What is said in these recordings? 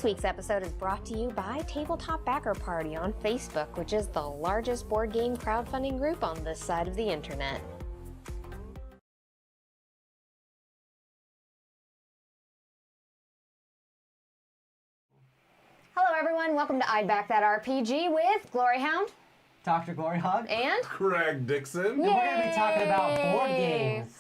This week's episode is brought to you by Tabletop Backer Party on Facebook, which is the largest board game crowdfunding group on this side of the internet. Hello everyone, welcome to I'd Back That RPG with Gloryhoundd, Dr. Gloryhogg, and Craig Dixon. And we're going to be talking about board games,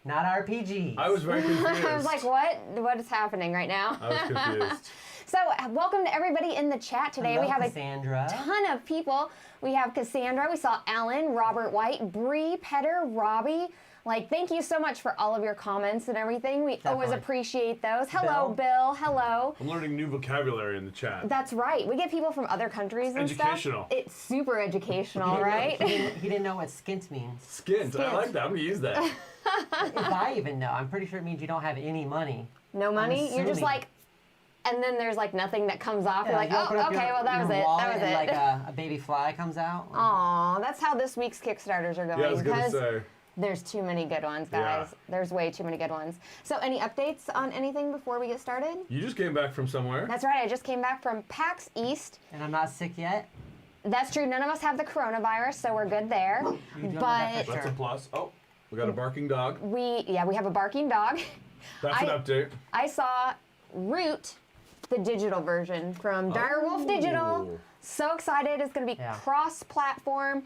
not RPGs. I was very confused. I was like, what is happening right now? I was confused. So, welcome to everybody in the chat today. Hello, we have Cassandra. A ton of people. We have Cassandra, we saw Alan, Robert White, Bree, Petter, Robbie. Thank you so much for all of your comments and everything. We always appreciate those. Hello, Bill. Hello. I'm learning new vocabulary in the chat. That's right. We get people from other countries and educational. Stuff. It's super educational, right? He didn't know what skint means. Skint. I like that. I'm going to use that. If I even know. I'm pretty sure it means you don't have any money. No money? You're just like... And then there's nothing that comes off. You're like, oh, okay, well, that was it. That was it. And a baby fly comes out. Aw, that's how this week's Kickstarters are going. Yeah, I was going to say. There's too many good ones, guys. Yeah. There's way too many good ones. So any updates on anything before we get started? You just came back from somewhere. That's right. I just came back from PAX East. And I'm not sick yet. That's true. None of us have the coronavirus, so we're good there. But that's a plus. Oh, we got a barking dog. We have a barking dog. That's an update. I saw Root, the digital version from Direwolf Digital. So excited. It's going to be cross-platform.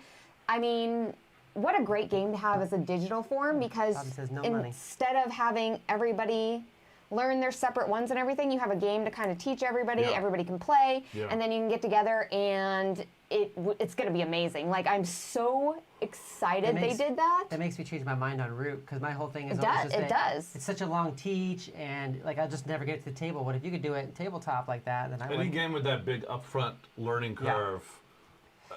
I mean... What a great game to have as a digital form, because instead of having everybody learn their separate ones and everything, you have a game to kind of teach everybody. Yeah. Everybody can play, and then you can get together, and it's going to be amazing. I'm so excited they did that. That makes me change my mind on Root, because my whole thing is it does. It's such a long teach, and I'll just never get to the table. What if you could do it tabletop like that? Then any game with that big upfront learning curve. Yeah.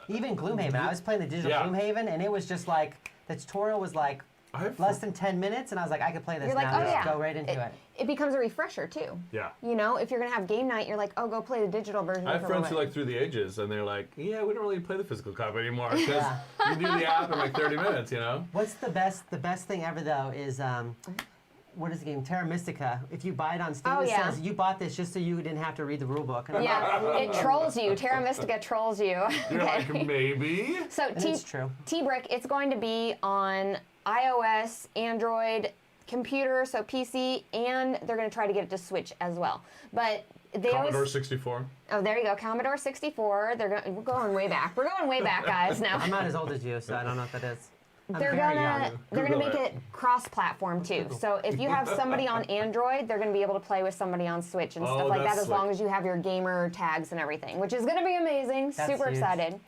Even Gloomhaven. I was playing the digital Gloomhaven, and it was just the tutorial was less than 10 minutes, and I was like, I could play this now. Just go right into it. It becomes a refresher, too. Yeah. If you're going to have game night, you're like, go play the digital version. I have friends who through the ages, and they're like, we don't really play the physical copy anymore, because you do the app in 30 minutes, What's the best thing ever, though, is... what is the game? Terra Mystica. If you buy it on Steam, it says you bought this just so you didn't have to read the rule book. Yeah, it trolls you. Terra Mystica trolls you. You're like, maybe? So it's true. T-Brick, it's going to be on iOS, Android, computer, so PC, and they're going to try to get it to Switch as well. But they Commodore 64. Oh, there you go. Commodore 64. We're going way back. We're going way back, guys, now. I'm not as old as you, so I don't know what that is. They're gonna make it cross-platform too. So if you have somebody on Android, they're gonna be able to play with somebody on Switch and stuff like that, as long as you have your gamer tags and everything, which is gonna be amazing. That's super excited.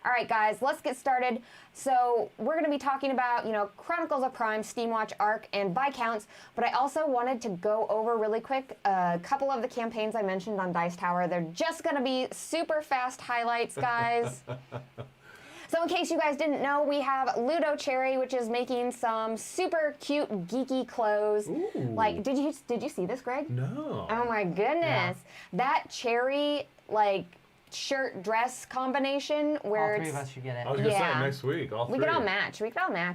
All right, guys, let's get started. So we're gonna be talking about Chronicles of Crime, Steamwatch, Ark, and Viscounts. But I also wanted to go over really quick a couple of the campaigns I mentioned on Dice Tower. They're just gonna be super fast highlights, guys. So in case you guys didn't know, we have Ludo Cherry, which is making some super cute geeky clothes. Ooh. Did you see this, Greg? No. Oh my goodness. Yeah. That cherry shirt dress combination where all three of us should get it. I was gonna say next week, all three. We could all match.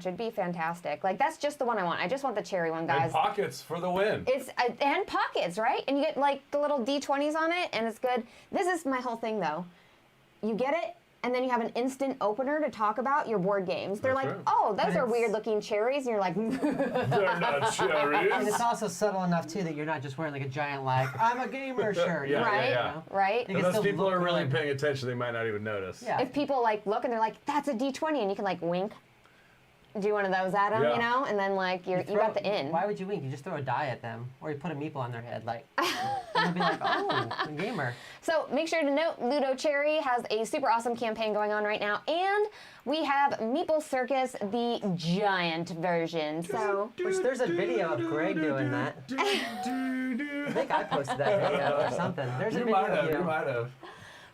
It'd be fantastic. That's just the one I want. I just want the cherry one, guys. And pockets for the win. And pockets, right? And you get the little D20s on it, and it's good. This is my whole thing, though. You get it, and then you have an instant opener to talk about your board games. They're those are weird-looking cherries, and you're like... They're not cherries. And it's also subtle enough, too, that you're not just wearing a giant, I'm a gamer shirt. Right? Unless people are really paying attention, they might not even notice. Yeah. If people, look and they're like, that's a D20, and you can, wink. Do one of those at them, and then you got the in. Why would you wink? You just throw a die at them, or you put a meeple on their head, and they'll be like, oh, a gamer. So make sure to note, Ludo Cherry has a super awesome campaign going on right now, and we have Meeple Circus, the giant version. Which there's a video of Greg doing that. I think I posted that video or something. There's a video of you. You might have.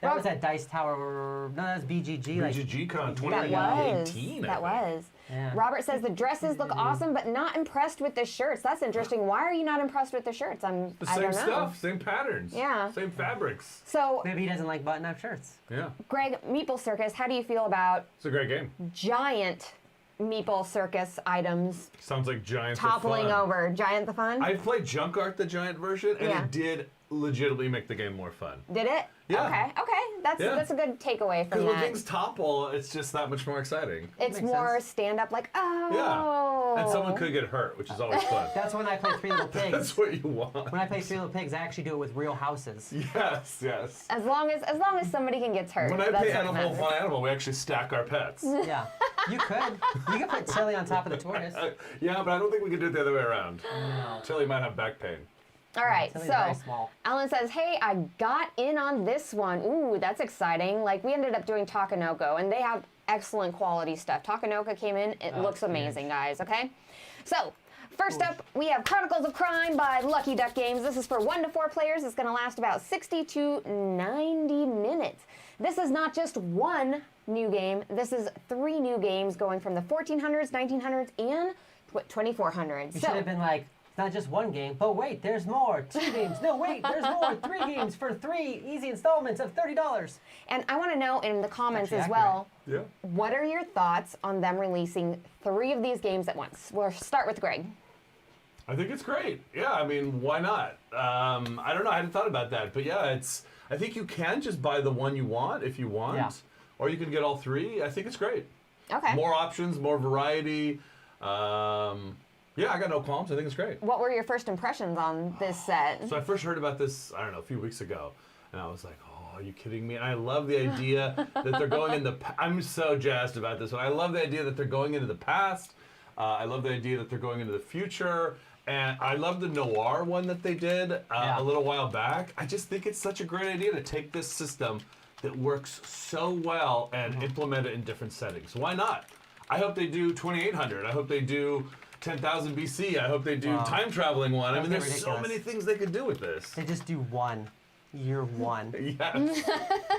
That was at Dice Tower. No, that was BGG. BGG-Con 2018. That was. Yeah. Robert says the dresses look awesome, but not impressed with the shirts. That's interesting. Why are you not impressed with the shirts? I don't know. Same stuff, same patterns. Yeah. Same fabrics. So maybe he doesn't like button-up shirts. Yeah. Greg, Meeple Circus, how do you feel about... It's a great game. Giant Meeple Circus items. Sounds like Giant toppling the Fun. Over. Giant the Fun? I've played Junk Art, the Giant version, and it did legitimately make the game more fun. Did it? Yeah. Okay. That's a good takeaway from Because that. when things topple, it's just that much more exciting. It's more stand up, like, oh. Yeah. And someone could get hurt, which is always fun. That's when I play Three Little Pigs. That's what you want. When I play Three Little Pigs, I actually do it with real houses. Yes. As long as somebody can get hurt. When I that's play what Animal matters. Fun Animal, we actually stack our pets. Yeah. You could. You could put Tilly on top of the tortoise. Yeah, but I don't think we could do it the other way around. No. Tilly might have back pain. All right, Tilly's very so small. Alan says, hey, I got in on this one. Ooh, that's exciting. Like, we ended up doing Takanoko, and they have excellent quality stuff. Takanoko came in. It looks amazing, guys, okay? So, first up, we have Chronicles of Crime by Lucky Duck Games. This is for 1 to 4 players. It's going to last about 60 to 90 minutes. This is not just one new game. This is 3 new games going from the 1400s, 1900s, and 2400s. You should have been like, it's not just one game, but wait, there's more. 2 games. No, wait, there's more. 3 games for 3 easy installments of $30. And I want to know in the comments Actually as well, Yeah. what are your thoughts on them releasing 3 of these games at once? We'll start with Greg. I think it's great. Yeah, I mean, why not? I don't know. I hadn't thought about that. But yeah, I think you can just buy the one you want if you want. Yeah. Or you can get all 3. I think it's great. Okay. More options, more variety. Yeah, I got no qualms. I think it's great. What were your first impressions on this set? So I first heard about this, I don't know, a few weeks ago. And I was like, oh, are you kidding me? And I love the idea that they're going in the I'm so jazzed about this one. I love the idea that they're going into the past. I love the idea that they're going into the future. And I love the noir one that they did a little while back. I just think it's such a great idea to take this system that works so well and implement it in different settings. Why not? I hope they do 2800. I hope they do 10,000 BC. I hope they do time traveling one. I mean, there's so many things they could do with this. They just do one. Year 1. Yes.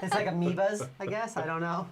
It's like amoebas, I guess. I don't know.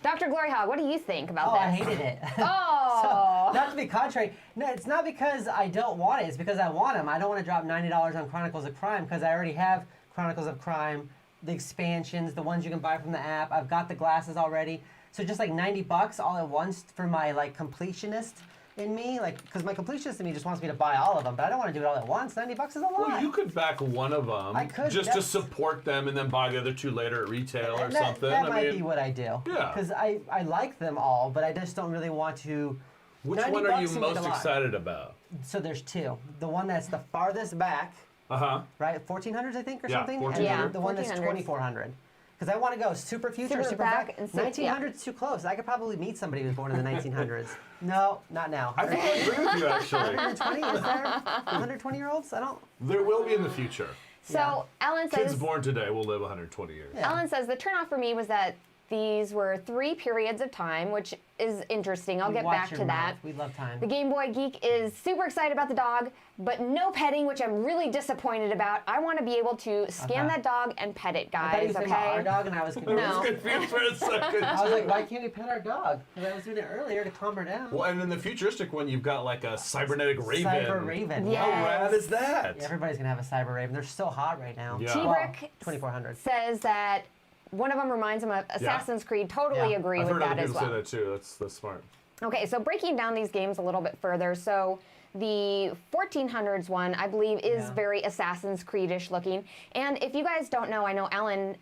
Dr. Gloryhogg, what do you think about Oh, this? I hated it. Oh. So, not to be contrary. No, it's not because I don't want it. It's because I want them. I don't want to drop $90 on Chronicles of Crime because I already have Chronicles of Crime, the expansions, the ones you can buy from the app. I've got the glasses already. So just like $90 all at once for my like completionist in me, like, because my completionist in me just wants me to buy all of them, but I don't want to do it all at once. $90 is a lot. Well, you could back one of them I could, just to support them and then buy the other 2 later at retail or something. That might be what I do. Yeah. Because I like them all, but I just don't really want to. Which one are you most excited about? So there's 2. The one that's the farthest back, right? 1400s, I think, or something? 1400. And the one that's 1400s. 2400. Because I want to go super future, super back. 1900's too close. I could probably meet somebody who was born in the 1900s. No, not now. I think I agree with you, actually. 120? Is there 120-year-olds? I don't. There will be in the future. So Alan says, Kids born today will live 120 years. Yeah. Alan says the turnoff for me was that these were 3 periods of time, which is interesting. I'll get back to that. We love time. The Game Boy Geek is super excited about the dog, but no petting, which I'm really disappointed about. I want to be able to scan that dog and pet it, I thought you guys, were saying about our okay? dog, and I was confused. I was confused for a second. I was like, why can't we pet our dog? Because I was doing it earlier to calm her down. Well, and in the futuristic one, you've got like a cybernetic raven. Cyber Raven. Yeah. How rad is that? Yeah, everybody's going to have a Cyber Raven. They're so hot right now. Yeah. T-Brick 2400. says that one of them reminds him of Assassin's Creed. Totally agree I've with heard that other as people well. say that too. That's smart. Okay, so breaking down these games a little bit further. So the 1400s one, I believe, is very Assassin's Creed-ish looking. And if you guys don't know, I know Alan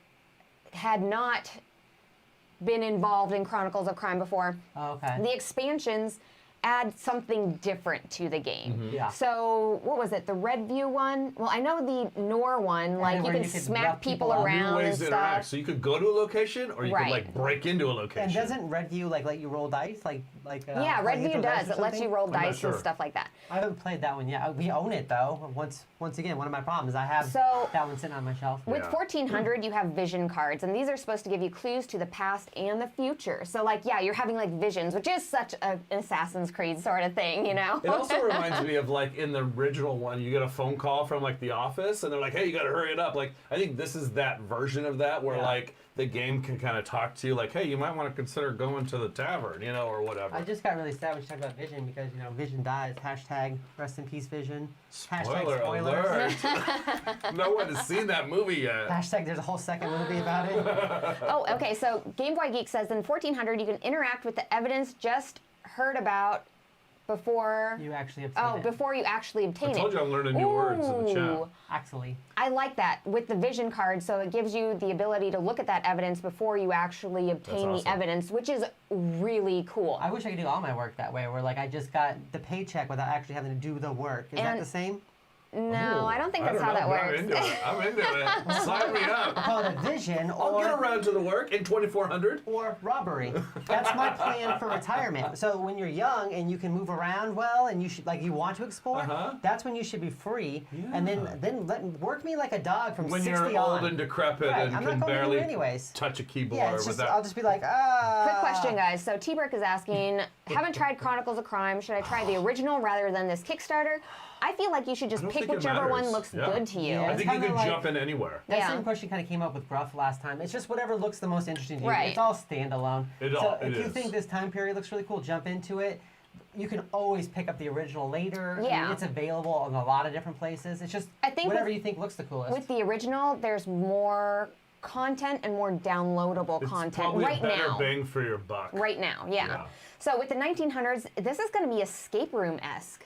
had not been involved in Chronicles of Crime before. Oh, okay. The expansions add something different to the game. Mm-hmm. Yeah. So what was it? The Red View one? Well, I know the Nor one. Like you where can you could smack rough people people up. around New and ways to interact. stuff. So you could go to a location, or you could Right. like break into a location. And doesn't Redview like let you roll dice? Yeah, Red like View throw dice does. or It lets you something? roll I'm not dice and sure. stuff like that. I haven't played that one yet. We own it though. Once again, one of my problems. I have So- that one sitting on my shelf. With Yeah. 1400, you have vision cards, and these are supposed to give you clues to the past and the future. So, like, yeah, you're having like visions, which is such an Assassin's Creed sort of thing, you know? It also reminds me of like in the original one, you get a phone call from like the office, and they're like, "Hey, you got to hurry it up." Like, I think this is that version of that where like the game can kind of talk to you, like, "Hey, you might want to consider going to the tavern," you know, or whatever. I just got really sad when you talked about Vision because Vision dies. Hashtag rest in peace Vision. Hashtag Spoiler spoilers. alert! No one has seen that movie yet. Hashtag there's a whole second movie about it. Oh, okay. So Game Boy Geek says in 1400, you can interact with the evidence just heard about before You actually obtain it. before you actually obtain it. I told you I'm learning new words in the chat. Ooh. Actually. I like that with the vision card, so it gives you the ability to look at that evidence before you actually obtain awesome. the evidence, which is really cool. I wish I could do all my work that way, where like I just got the paycheck without actually having to do the work. Is that And- the same? No, Ooh, I don't think that's how know, that but works. I'm into it. I'm into it. Sign me up. Call it a vision I'll get or around to the work in 2400. robbery. That's my plan for retirement. So when you're young and you can move around well and you should like you want to explore, that's when you should be free. And then work me like a dog from When 60 you're on. old and decrepit Right, and I'm can not going barely anywhere anyways. touch a keyboard Yeah, it's just, without. I'll just be like, Quick question, guys. So T-Brick is asking, haven't tried Chronicles of Crime. Should I try the original rather than this Kickstarter? I feel like you should just I don't pick think it whichever one matters. looks Yeah. good to you. Yeah. I It's think you kinda can like- jump in anywhere. That Yeah. same question kind of came up with Gruff last time. It's just whatever looks the most interesting to you. Right. It's all standalone. It If you is. think this time period looks really cool, jump into it. You can always pick up the original later. I Yeah. mean, it's available in a lot of different places. It's just I think whatever with- you think looks the coolest. With the original, there's more content and more downloadable It's content probably right a better now. bang for your buck. Right now, yeah. Yeah. So with the 1900s, this is going to be escape room-esque.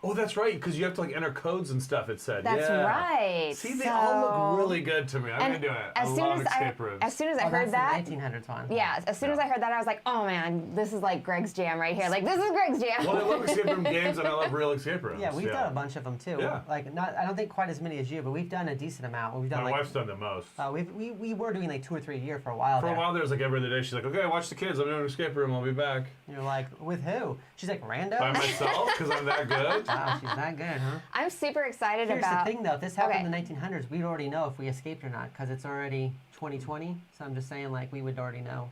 Oh, that's right, because you have to like enter codes and stuff. It said. That's yeah. right. See, they all So- look really good to me. I'm And gonna do it. As I soon love as escape rooms. as soon as I Oh, heard that's that, the 1900s one. yeah, as soon as I heard that, I was like, oh man, this is like Greg's jam right here. Like, this is Greg's jam. Well, I love escape room games and I love real escape rooms. Yeah, we've done a bunch of them too. Yeah. Like not, I don't think quite as many as you, but we've done a decent amount. We've done My like wife's done the most. we were doing like 2 or 3 a year for a while. For a there. while, there was like every other day. She's like, "Okay, watch the kids. I'm doing an escape room. I'll be back And you're like, with who? She's like, rando. by myself because I'm that good." Wow, she's that good, huh? I'm super excited Here's about. the thing, though. If this happened Okay. in the 1900s, we'd already know if we escaped or not, because it's already 2020. So I'm just saying, like, we would already know.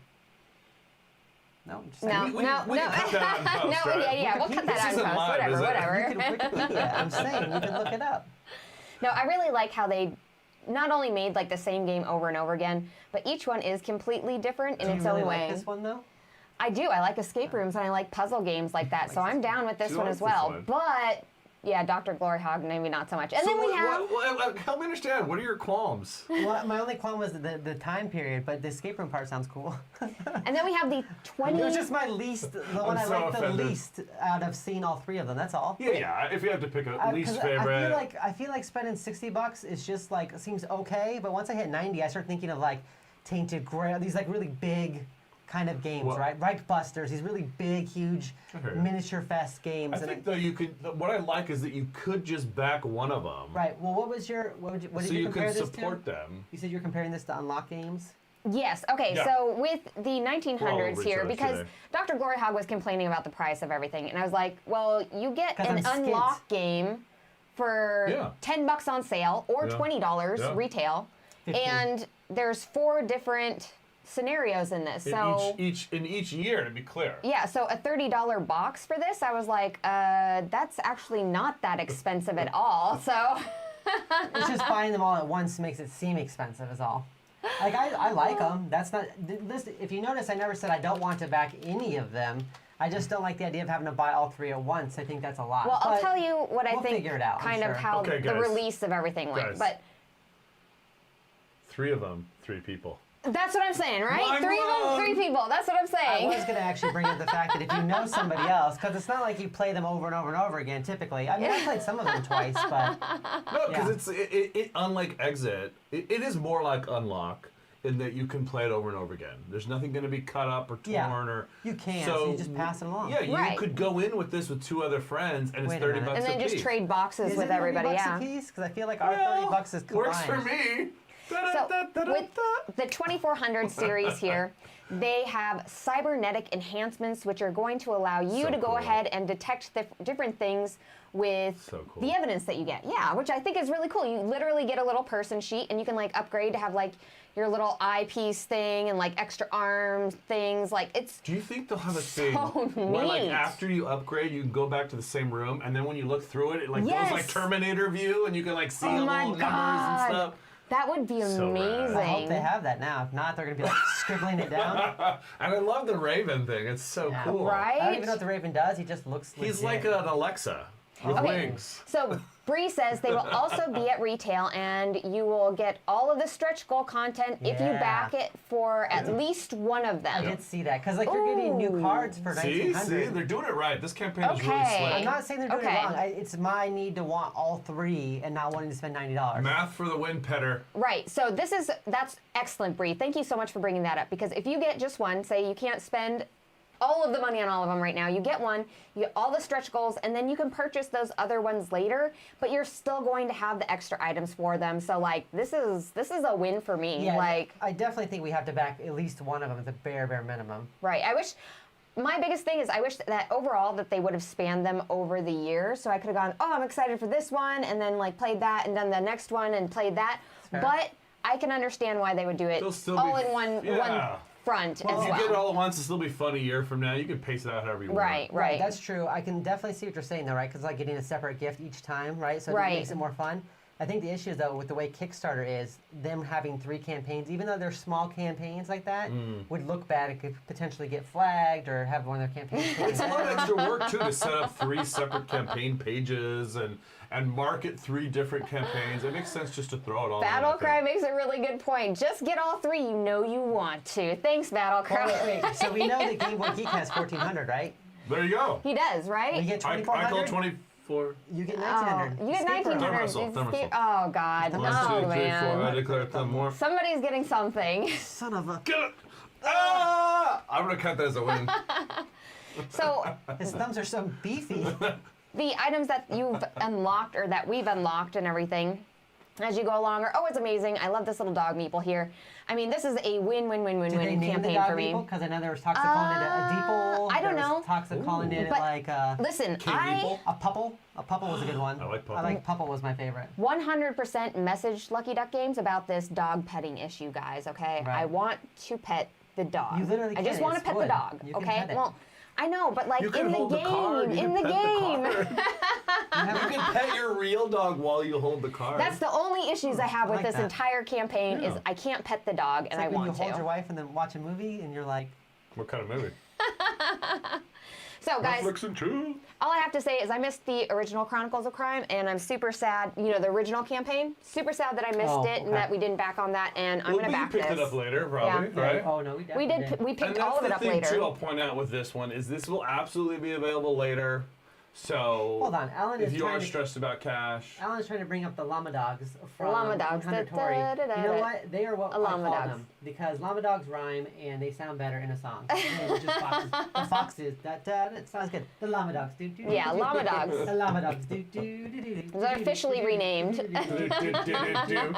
No, I'm just saying. No, We- no, we no. can cut that out in post, No, right? yeah, we'll cut This that out in isn't post. live, is Whatever, it? You whatever. can Wikipedia. I'm saying, you can look it up. No, I really like how they not only made like the same game over and over again, but each one is completely different in Do its you really own like way. this one, though? I do. I like escape rooms and I like puzzle games like that. So I'm down with this She one likes as this well. one. But yeah, Dr. Gloryhogg, maybe not so much. And So then we have. help me understand. What are your qualms? Well, my only qualm was the time period, but the escape room part sounds cool. And then we have the 20. It was just my least, the one I so liked the offended. least out of seeing all 3 of them. That's all. Yeah. If you have to pick a 'Cause least favorite. I feel like spending $60 is just like seems okay, but once I hit 90, I start thinking of like Tainted Grail, these like really big kind of games, Well- right? Reich Busters, these really big, huge Okay. miniature fest games. I and think though you could. What I like is that you could just back one of them. right. Well, what did So you you compare can this support to? them. You said you're comparing this to unlock games. Yes. Okay. Yeah. So with the 1900s We're all over here, each other because today. Dr. Gloryhogg was complaining about the price of everything, and I was like, well, you get 'Cause an I'm skint. unlock game for Yeah. $10 on sale or Yeah. $20 Yeah. retail, 15. and there's 4 different scenarios in this. So In each year, to be clear. yeah, so a $30 box for this, I was like, that's actually not that expensive at all. So It's just buying them all at once makes it seem expensive, is all. Like I like them. That's not. Listen, if you notice, I never said I don't want to back any of them. I just don't like the idea of having to buy all 3 at once. I think that's a lot. well, I'll But tell you what I we'll think figure it out, I'm kind of sure. how Okay, the guys. release of everything went. Guys. But 3 of them, 3 people. that's what I'm saying, right? Mind 3 of them, blown. 3 people. That's what I'm I saying. was going to actually bring up the fact that if you know somebody else, because it's not like you play them over and over and over again. Typically, I mean, I played some of them twice, but No, because Yeah. it unlike Exit, it is more like Unlock in that you can play it over and over again. There's nothing going to be cut up or torn Yeah. or you can. So you just pass it along. Yeah, you Right. could go in with this with 2 other friends and it's Wait a 30 minute. bucks And then a just piece. trade boxes Is with it everybody. $30 Yeah. a piece? Because I feel like our Well, 30 bucks is combined. works for me. So with the 2400 series here, they have cybernetic enhancements which are going to allow you So to go cool. ahead and detect different things with So cool. the evidence that you get. Yeah, which I think is really cool. You literally get a little person sheet and you can like upgrade to have like your little eyepiece thing and like extra arm things. Like it's Do you think they'll have a thing So where like neat. after you upgrade you can go back to the same room and then when you look through it like goes like Yes. Terminator view and you can like see Oh little my numbers God. and stuff? that would be So rad. amazing. I hope they have that now. If not, they're going to be like scribbling it down. And I love the Raven thing. It's so Yeah. cool. Right? I don't even know what the Raven does. He just looks He's legit. like an Alexa. With Okay. wings. So Bree says they will also be at retail, and you will get all of the stretch goal content if you Yeah. back it for at least one of I them. did see that because like you're getting new cards for See, 1900. they're doing it right. This campaign is really Okay. slick. I'm not saying they're doing Okay. it wrong. It's my need to want all 3 and not wanting to spend $90. Math for the win, Petter. Right. So that's excellent, Bree. Thank you so much for bringing that up, because if you get just one, say you can't spend all of the money on all of them right now. You get one, you get all the stretch goals, and then you can purchase those other ones later, but you're still going to have the extra items for them. So like this is a win for me. Yeah, Like, I definitely think we have to back at least one of them at the bare minimum. right. My biggest thing is I wish that overall that they would have spanned them over the year, so I could have gone, oh, I'm excited for this one, and then like played that, and then the next one and played that. Fair. But I can understand why they would do it They'll still all be in one front Well, as if you well. get it all at once, it'll still be fun a year from now. You can pace it out however you Right, want. right. That's true. I can definitely see what you're saying though, right? Because like getting a separate gift each time, right? So Right. it makes it more fun. I think the issue is though with the way Kickstarter is, them having 3 campaigns, even though they're small campaigns like that, would look bad. It could potentially get flagged or have one of their campaigns. It's a lot of extra work too to set up 3 separate campaign pages and market 3 different campaigns. It makes sense just to throw it all in. I Battle think. Cry makes a really good point. Just get all 3. You know you want to. Thanks, Battle Cry. Well, wait. So we know that Game Boy Geek has 1400, right? There you go. He does, right? We get I call 2400. 24. You get Oh, 1900. you get Escape room. 1900. Thermosol, It's thermosol. Oh God. 1, Oh 2, 3, 4. I man. declare them more. Somebody's getting something. Son of a. Get it! Ah! I'm gonna count that as a win. So His thumbs are so beefy. the items that you've unlocked or that we've unlocked and everything as you go along are always amazing. I love this little dog meeple here. I mean, this is a win-win-win-win-win Did they name the campaign dog for me. Because I know there was talks of calling it a deeple. I don't there was know. talks of calling it But like Listen, King I Meeple? a pupple. A pupple was a good one. I like Pupple. I like Pupple was my favorite. 100% message Lucky Duck Games about this dog petting issue, guys, okay? Right. I want to pet the dog. You literally I just can, want to it's pet the wood. dog, You can okay? pet it. Well, I know, but like You can in the hold the game, card. You in can the pet the game. card. You can pet your real dog while you hold the card. That's the only issues I have with like this that. entire campaign is Yeah. I can't pet the dog and It's like I when want you hold to. your wife and then watch a movie and you're like, What kind of movie? So guys, Netflix and chill. all I have to say is I missed the original Chronicles of Crime, and I'm super sad. You know, the original campaign. Super sad that I missed Oh, it and okay. that we didn't back on that. And I'm Well, gonna we back picked this. it up later, probably, Yeah. right? oh no, we We definitely did. We And picked that's all of it the up thing later. too. I'll point out with this one is this will absolutely be available later. So Hold on, Alan if is you trying are to- stressed about cash, Alan's trying to bring up the llama dogs from Llama dogs. 100 Tory. You know what? They are what I Llama call dogs. them because llama dogs rhyme and they sound better in a song. They're just foxes. The foxes. That sounds good. The llama dogs. Do, do, do, Yeah, do, do. llama dogs. The llama dogs. Do, do, do, do, do, do, They're do, officially do, do, do, renamed. do, do, do, do, do.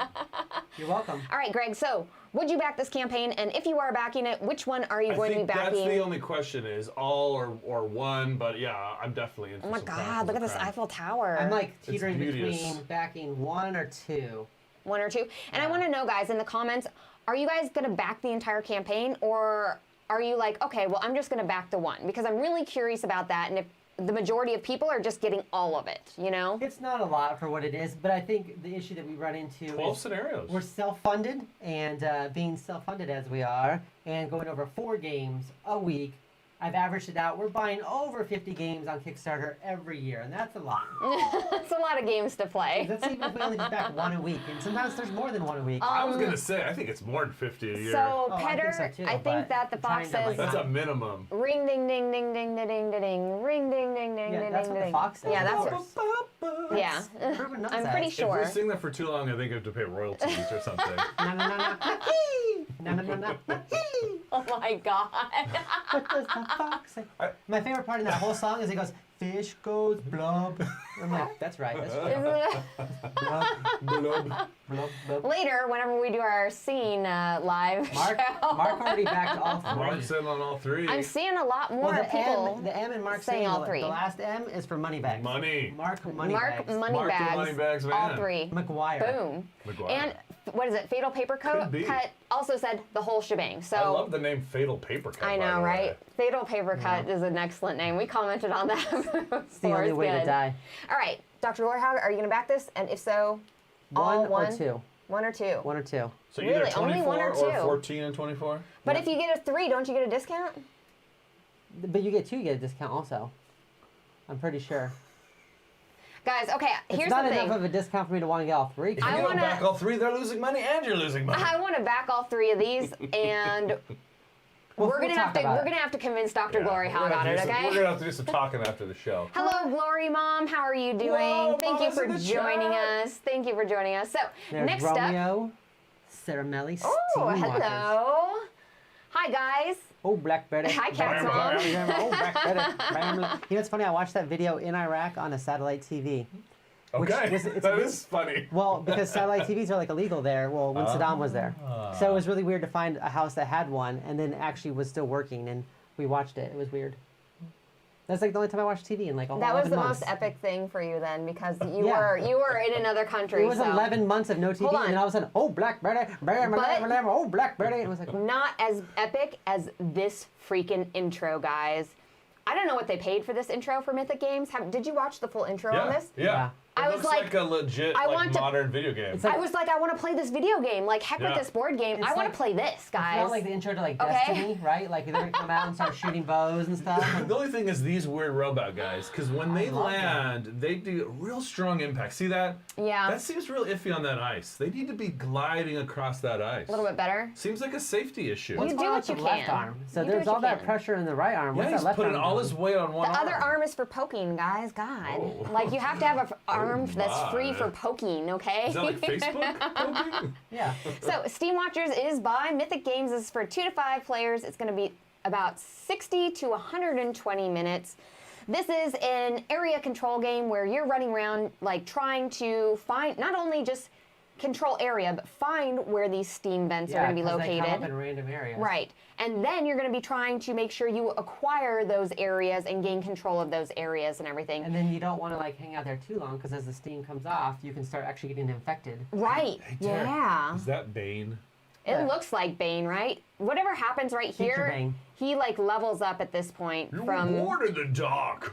You're welcome. All right, Greg. So, would you back this campaign? And if you are backing it, which one are you I going to be think that's backing? the only question is all or one. But yeah, I'm definitely in. For Oh my some God! Chronicles Look at of this Crime. Eiffel Tower. I'm like teetering beauteous. between backing 1 or 2. 1 or 2. And I want to know, guys, in the comments, are you guys going to back the entire campaign, or are you like, okay, well, I'm just going to back the one? Because I'm really curious about that, and if the majority of people are just getting all of it, you know? It's not a lot for what it is, but I think the issue that we run into 12 is scenarios. we're self-funded, and being self-funded as we are, and going over 4 games a week, I've averaged it out. We're buying over 50 games on Kickstarter every year, and that's a lot. It's a lot of games to play. That's even if we only just back 1 a week, and sometimes there's more than 1 a week. I was gonna say I think it's more than 50 a year. So, Oh, I Petter, think so too, I think but that the fox kinda says, like that's a minimum. ring ding ding ding ding ding ding ding ding, ring ding ding ding Yeah, ding that's ding what the ding. fox says. Yeah, that's Of what. course. Yeah, Proven knows I'm that. pretty If sure. we sing that for too long, I think I have to pay royalties or something. Na na na na. Na na na na. Oh my God! What does the fox say? My favorite part in that whole song is he goes, "Fish goes blub." I'm like, that's right. That's true. Blub, Blub. blub, blub. Later, whenever we do our scene live Mark, show, Mark already backed all 3. Mark's in on all 3. I'm seeing a lot more Well, people. the M and Mark saying all the 3. The last M is for money bags. Money. Mark money Mark bags. money Mark the bags, money bags, all man. 3. McGuire. Boom. McGuire. And what is it? Fatal Paper Could be. Cut also said the whole shebang. So I love the name Fatal Paper Cut. I by know, the right? way. Fatal Paper Cut is an excellent name. We commented on that. It's the only way to die. All right, Dr. Gloryhogg, are you going to back this? And if so, all 1 or 2. 1 or 2. 1 or 2. So Really? either Only 24 1 or 2? 14 and 24? But if you get a 3, don't you get a discount? But you get 2, you get a discount also. I'm pretty sure. Guys, okay, It's here's not the thing. enough of a discount for me to want to get all 3. If you I don't wanna- back all 3, they're losing money and you're losing money. I want to back all 3 of these, and we're gonna have to convince Dr. Gloryhound on it, okay? We're gonna have to do some talking after the show. Hello, Glory Mom. How are you doing? Whoa, Thank you Mama's for in the joining chat. us. Thank you for joining us. So There's next up. Romeo, Sarah Melly, Oh, Steamwatchers. hello. Hi, guys. Oh, Blackberry. Hi, Cat's mom. Oh, Blackberry. You know, it's funny. I watched that video in Iraq on a satellite TV. Okay, it's that is funny. Well, because satellite TVs are like illegal there. Well, when Saddam was there, so it was really weird to find a house that had one and then actually was still working. And we watched it. It was weird. That's like the only time I watched TV in like a whole That was 11 the months. most epic thing for you then, because you Yeah. were in another country. It was so 11 months of no TV, Hold on. and then all of a sudden, oh, Blackberry, oh, Blackberry. It was like, not as epic as this freaking intro, guys. I don't know what they paid for this intro for Mythic Games. Did you watch the full intro on this? Yeah. I It was looks like, a legit I like want to- modern video game. It's like- I was like, I want to play this video game. Like, heck with Yeah. this board game. It's I want like- to play this, it's guys. not like the intro to like Okay. Destiny, right? Like they're gonna come out and start shooting bows and stuff. The only thing is these weird robot guys, because when they love land, they do a real strong impact. See that? Yeah. That seems real iffy on that ice. They need to be gliding across that ice. A little bit better. Seems like a safety issue. You do going on what with you the left can. arm? So You do there's what all you that can. pressure in the right arm. Yeah, What's he's that left putting arm all doing? his weight on one The arm. other arm is for poking, guys. God. Oh. Like, you have to have an arm that's my. free for poking, okay? Is that like Facebook? poking? Yeah. So, Steamwatchers is by Mythic Games. Is for 2 to 5 players. It's going to be about 60 to 120 minutes. This is an area control game where you're running around, like, trying to find, not only just control area, but find where these steam vents are going to be 'cause they come located. up in random areas. Right. And then you're going to be trying to make sure you acquire those areas and gain control of those areas and everything. And then you don't want to like hang out there too long because as the steam comes off, you can start actually getting infected. Right. Hey, Tara, Yeah. Is that Bane? It Yeah. looks like Bane, right? Whatever happens right Future here, Bane. he like levels up at this point You're from rewarded the dog.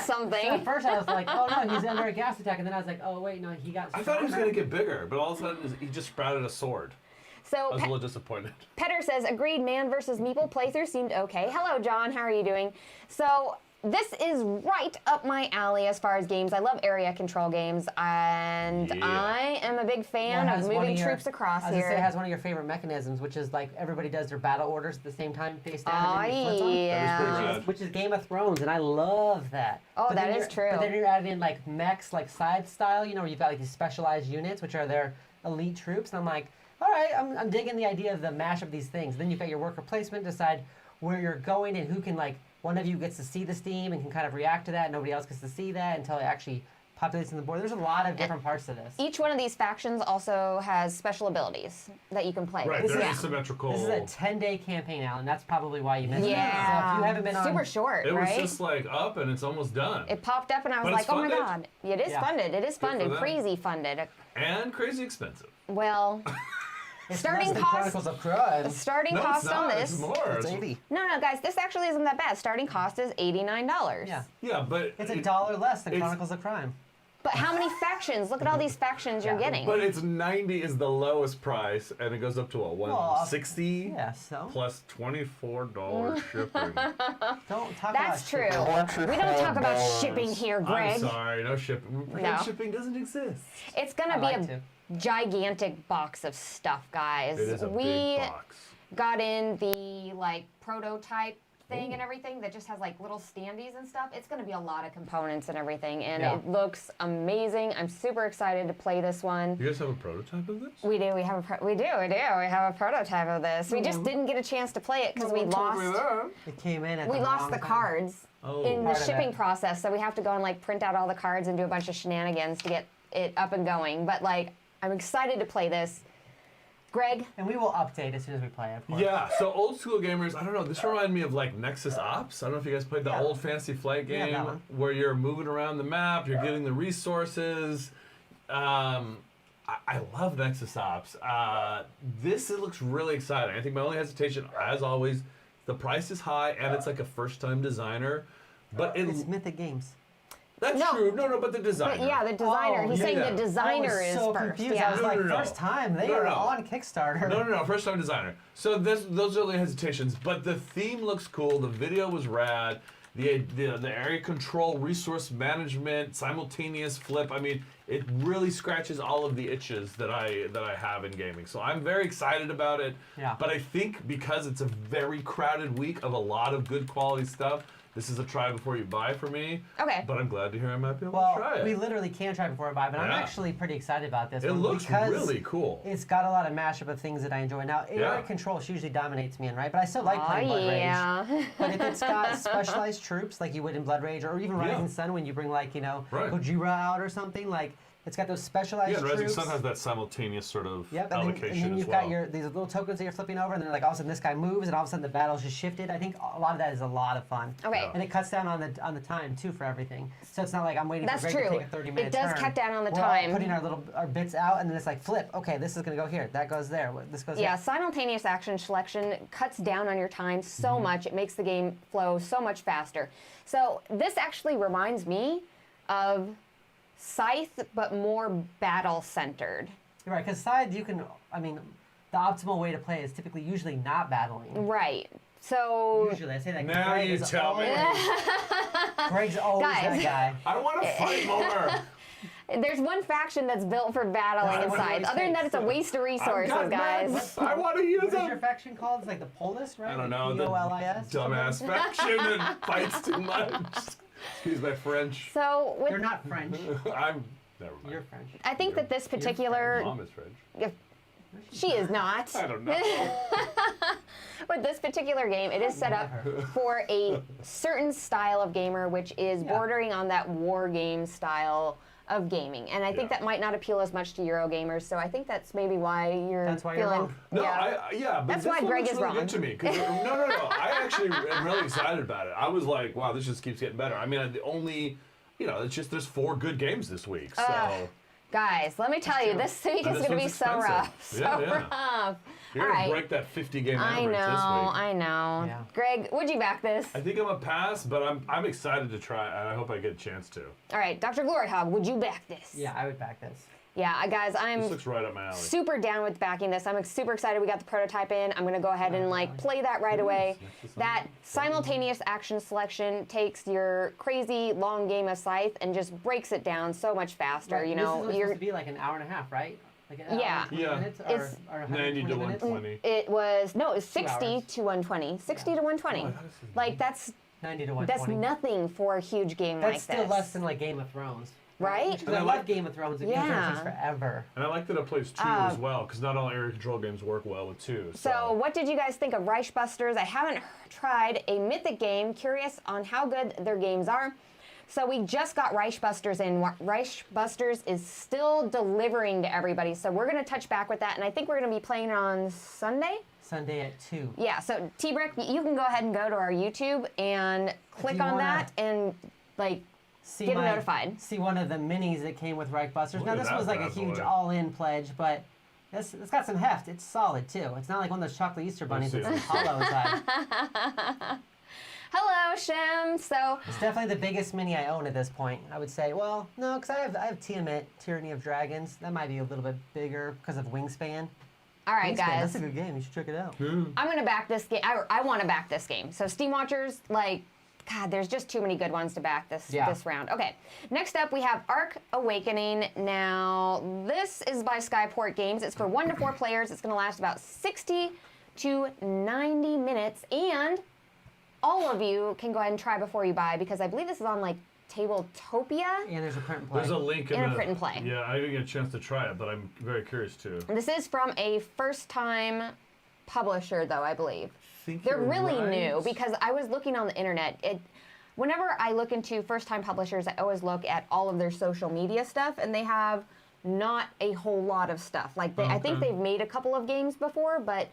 something. So at first I was like, oh no, he's under a gas attack, and then I was like, oh wait, no, he got. I thought he was stronger. gonna get bigger, but all of a sudden he just sprouted a sword. I So was a little disappointed. Petter says, agreed, Man versus Meeple playthrough seemed okay. Hello, John. How are you doing? So this is right up my alley as far as games. I love area control games, and Yeah. I am a big fan Well, it of has one moving your- troops across I was gonna say it here. has one of your favorite mechanisms, which is like everybody does their battle orders at the same time, face down, and then you flip them. yeah. That was pretty rad. Which is Game of Thrones, and I love that. Oh, But that then is you're- true. But then you're adding in like mechs, like side style, you know, where you've got like these specialized units, which are their elite troops, and I'm like, all right, I'm digging the idea of the mash of these things. Then you've got your worker placement, decide where you're going and who can like, one of you gets to see the steam and can kind of react to that, nobody else gets to see that until it actually populates in the board. There's a lot of different parts to this. Each one of these factions also has special abilities that you can play Right, with. they're Yeah. asymmetrical. This is a 10-day campaign, Alan. That's probably why you missed it. Yeah. So if you haven't been on, super short, It was right? just like up and it's almost done. It popped up and I was But like, it's oh my funded. god. It is Yeah. funded. It is for funded. them. Crazy funded. And crazy expensive. Well, it's starting less than cost- Chronicles of Crime. starting No, cost it's not. on It's this. more. It's 80. No, guys, this actually isn't that bad. Starting cost is $89. Yeah. Yeah, but It's $1 less than it's- Chronicles of Crime. But how many factions? Look at all these factions you're Yeah. getting. But it's 90 is the lowest price, and it goes up to a 160 Yeah, so plus $24 shipping. don't talk That's about true. shipping. We don't talk about shipping here, Greg. I'm sorry, no shipping. No. Shipping doesn't exist. It's gonna I be like a to. gigantic box of stuff, guys. It is a we big box. got in the like prototype thing and everything that just has like little standees and stuff. It's gonna be a lot of components and everything, and Yeah. it looks amazing. I'm super excited to play this one. You guys have a prototype of this? We do. We have a. We have a prototype of this. We just didn't get a chance to play it because we lost. It came in at We the lost wrong the time. cards Oh. in the Part of shipping it. process, so we have to go and like print out all the cards and do a bunch of shenanigans to get it up and going. But like, I'm excited to play this. Greg, And we will update as soon as we play it, of course. Yeah, so old school gamers, I don't know, this reminded me of like Nexus Ops. I don't know if you guys played the Yeah. old Fantasy Flight Yeah, game that one. where you're moving around the map, you're getting the resources. I love Nexus Ops. This it looks really exciting. I think my only hesitation, as always, the price is high and it's like a first time designer. But It's Mythic Games. that's No. true. No, but the designer. but yeah, the designer. Oh, He's yeah, saying yeah. the designer I was is so first. confused. Yeah. I was No, like, no, no. first time they No, are no. on Kickstarter. No, first time designer. So those are the hesitations. But the theme looks cool. The video was rad. the area control, resource management, simultaneous flip. I mean, it really scratches all of the itches that I have in gaming. So I'm very excited about it. Yeah. But I think because it's a very crowded week of a lot of good quality stuff, this is a try before you buy for me. Okay. But I'm glad to hear I might be able Well, to try it. we literally can try before I buy, but I'm Yeah. actually pretty excited about this It one looks because really cool. it's got a lot of mashup of things that I enjoy. Now, area control usually dominates me in, right? But I still like playing Blood Rage. But if it's got specialized troops like you would in Blood Rage, or even Rising Sun when you bring like, Gojira out or something, like it's got those specialized troops. Rising Sun has that simultaneous sort of allocation and then you've as well. got these little tokens that you're flipping over, and then like all of a sudden this guy moves, and all of a sudden the battle's just shifted. I think a lot of that is a lot of fun. Okay. And it cuts down on the time too for everything. So it's not like I'm waiting That's for Greg true. to take a 30-minute It does turn. cut down on the We're time. all putting our bits out, and then it's like flip. Okay, this is gonna go here. That goes there. This goes Yeah, there. simultaneous action selection cuts down on your time so much. It makes the game flow so much faster. So this actually reminds me of Scythe, but more battle-centered. You're right, because Scythe, the optimal way to play is typically usually not battling. Right. So Usually, I say that. Now Greg you is tell me. Greg's always Guys. that guy. I want to fight more. there's one faction that's built for battling That's in what it Scythe. always Other than that, takes. it's a waste of resources, I've got guys. mags. I want to use What is your them. faction called? It's like the Polis, right? I don't know. The P-O-L-I-S? dumbass faction that fights too much. Excuse my French. So with You're not French. I'm. Never mind. You're French. I think that this particular Mom is French. she is not. I don't know. With this particular game, it is set up for a certain style of gamer, which is bordering on that war game style of gaming. And I think that might not appeal as much to Euro gamers, so I think that's maybe why you're That's why you're feeling. wrong. No, yeah. but That's this why one Greg looks is really wrong. good to me. No. I actually am really excited about it. I was like, wow, this just keeps getting better. I mean, the only, it's just there's 4 good games this week. So Guys, let me tell you, this week And is this going to be one's so rough. expensive. So Yeah. rough. you're All gonna right. break that 50 game I average this week. know. Yeah. Greg, would you back this? I think I'm a pass, but I'm excited to try, and I hope I get a chance to. All right, Dr. Gloryhogg, would you back this? Yeah, I would back this. Yeah, guys, This I'm looks right up my alley. super down with backing this. I'm super excited we got the prototype in. I'm going to go ahead and play that right away. That simultaneous action selection takes your crazy long game of Scythe and just breaks it down so much faster. Right, You this know, is supposed you're to be like an hour and a half, right? Like an Yeah. hour and 20 Yeah. minutes or, It's- or 90 to 120 minutes? 120. it was 60 hours. to 120. 60 to 120. Oh, I thought it said Like that's 90 to that's 120. nothing for a huge game That's like still this. less than like Game of Thrones. Right? Because And I I love like- Game of Thrones. Game of Thrones Yeah. takes forever. And I like that it plays 2 as well, because not all area control games work well with 2. So what did you guys think of Reichbusters? I haven't tried a Mythic game. Curious on how good their games are. So we just got Reichbusters in. Reichbusters is still delivering to everybody. So we're going to touch back with that. And I think we're going to be playing on Sunday. Sunday at 2. Yeah, so T-Brick, you can go ahead and go to our YouTube and click you on wanna- that and See get notified. See one of the minis that came with Reichbusters. Look Now at this that was like a bad huge boy. all-in pledge, but it's got some heft. It's solid too. It's not like one of those chocolate Easter bunnies see that's it. hollow inside. hello, Shem. So It's definitely the biggest mini I own at this point. I would say, well, no, because I have Tiamat, Tyranny of Dragons. That might be a little bit bigger because of Wingspan. all right, Wingspan, guys. that's a good game. You should check it out. I'm gonna back this game. I want to back this game. So Steamwatchers, God, there's just too many good ones to back this round. Okay, next up we have Ark Awakening. Now this is by Skyport Games. It's for 1 to 4 players. It's gonna last about 60 to 90 minutes, and all of you can go ahead and try before you buy because I believe this is on Tabletopia. And there's a print and play. there's a link in And a the print and play. Yeah, I didn't get a chance to try it, but I'm very curious too. This is from a first-time publisher, though, I believe. They're you're really right. new because I was looking on the internet. Whenever I look into first-time publishers, I always look at all of their social media stuff, and they have not a whole lot of stuff. I think they've made a couple of games before, but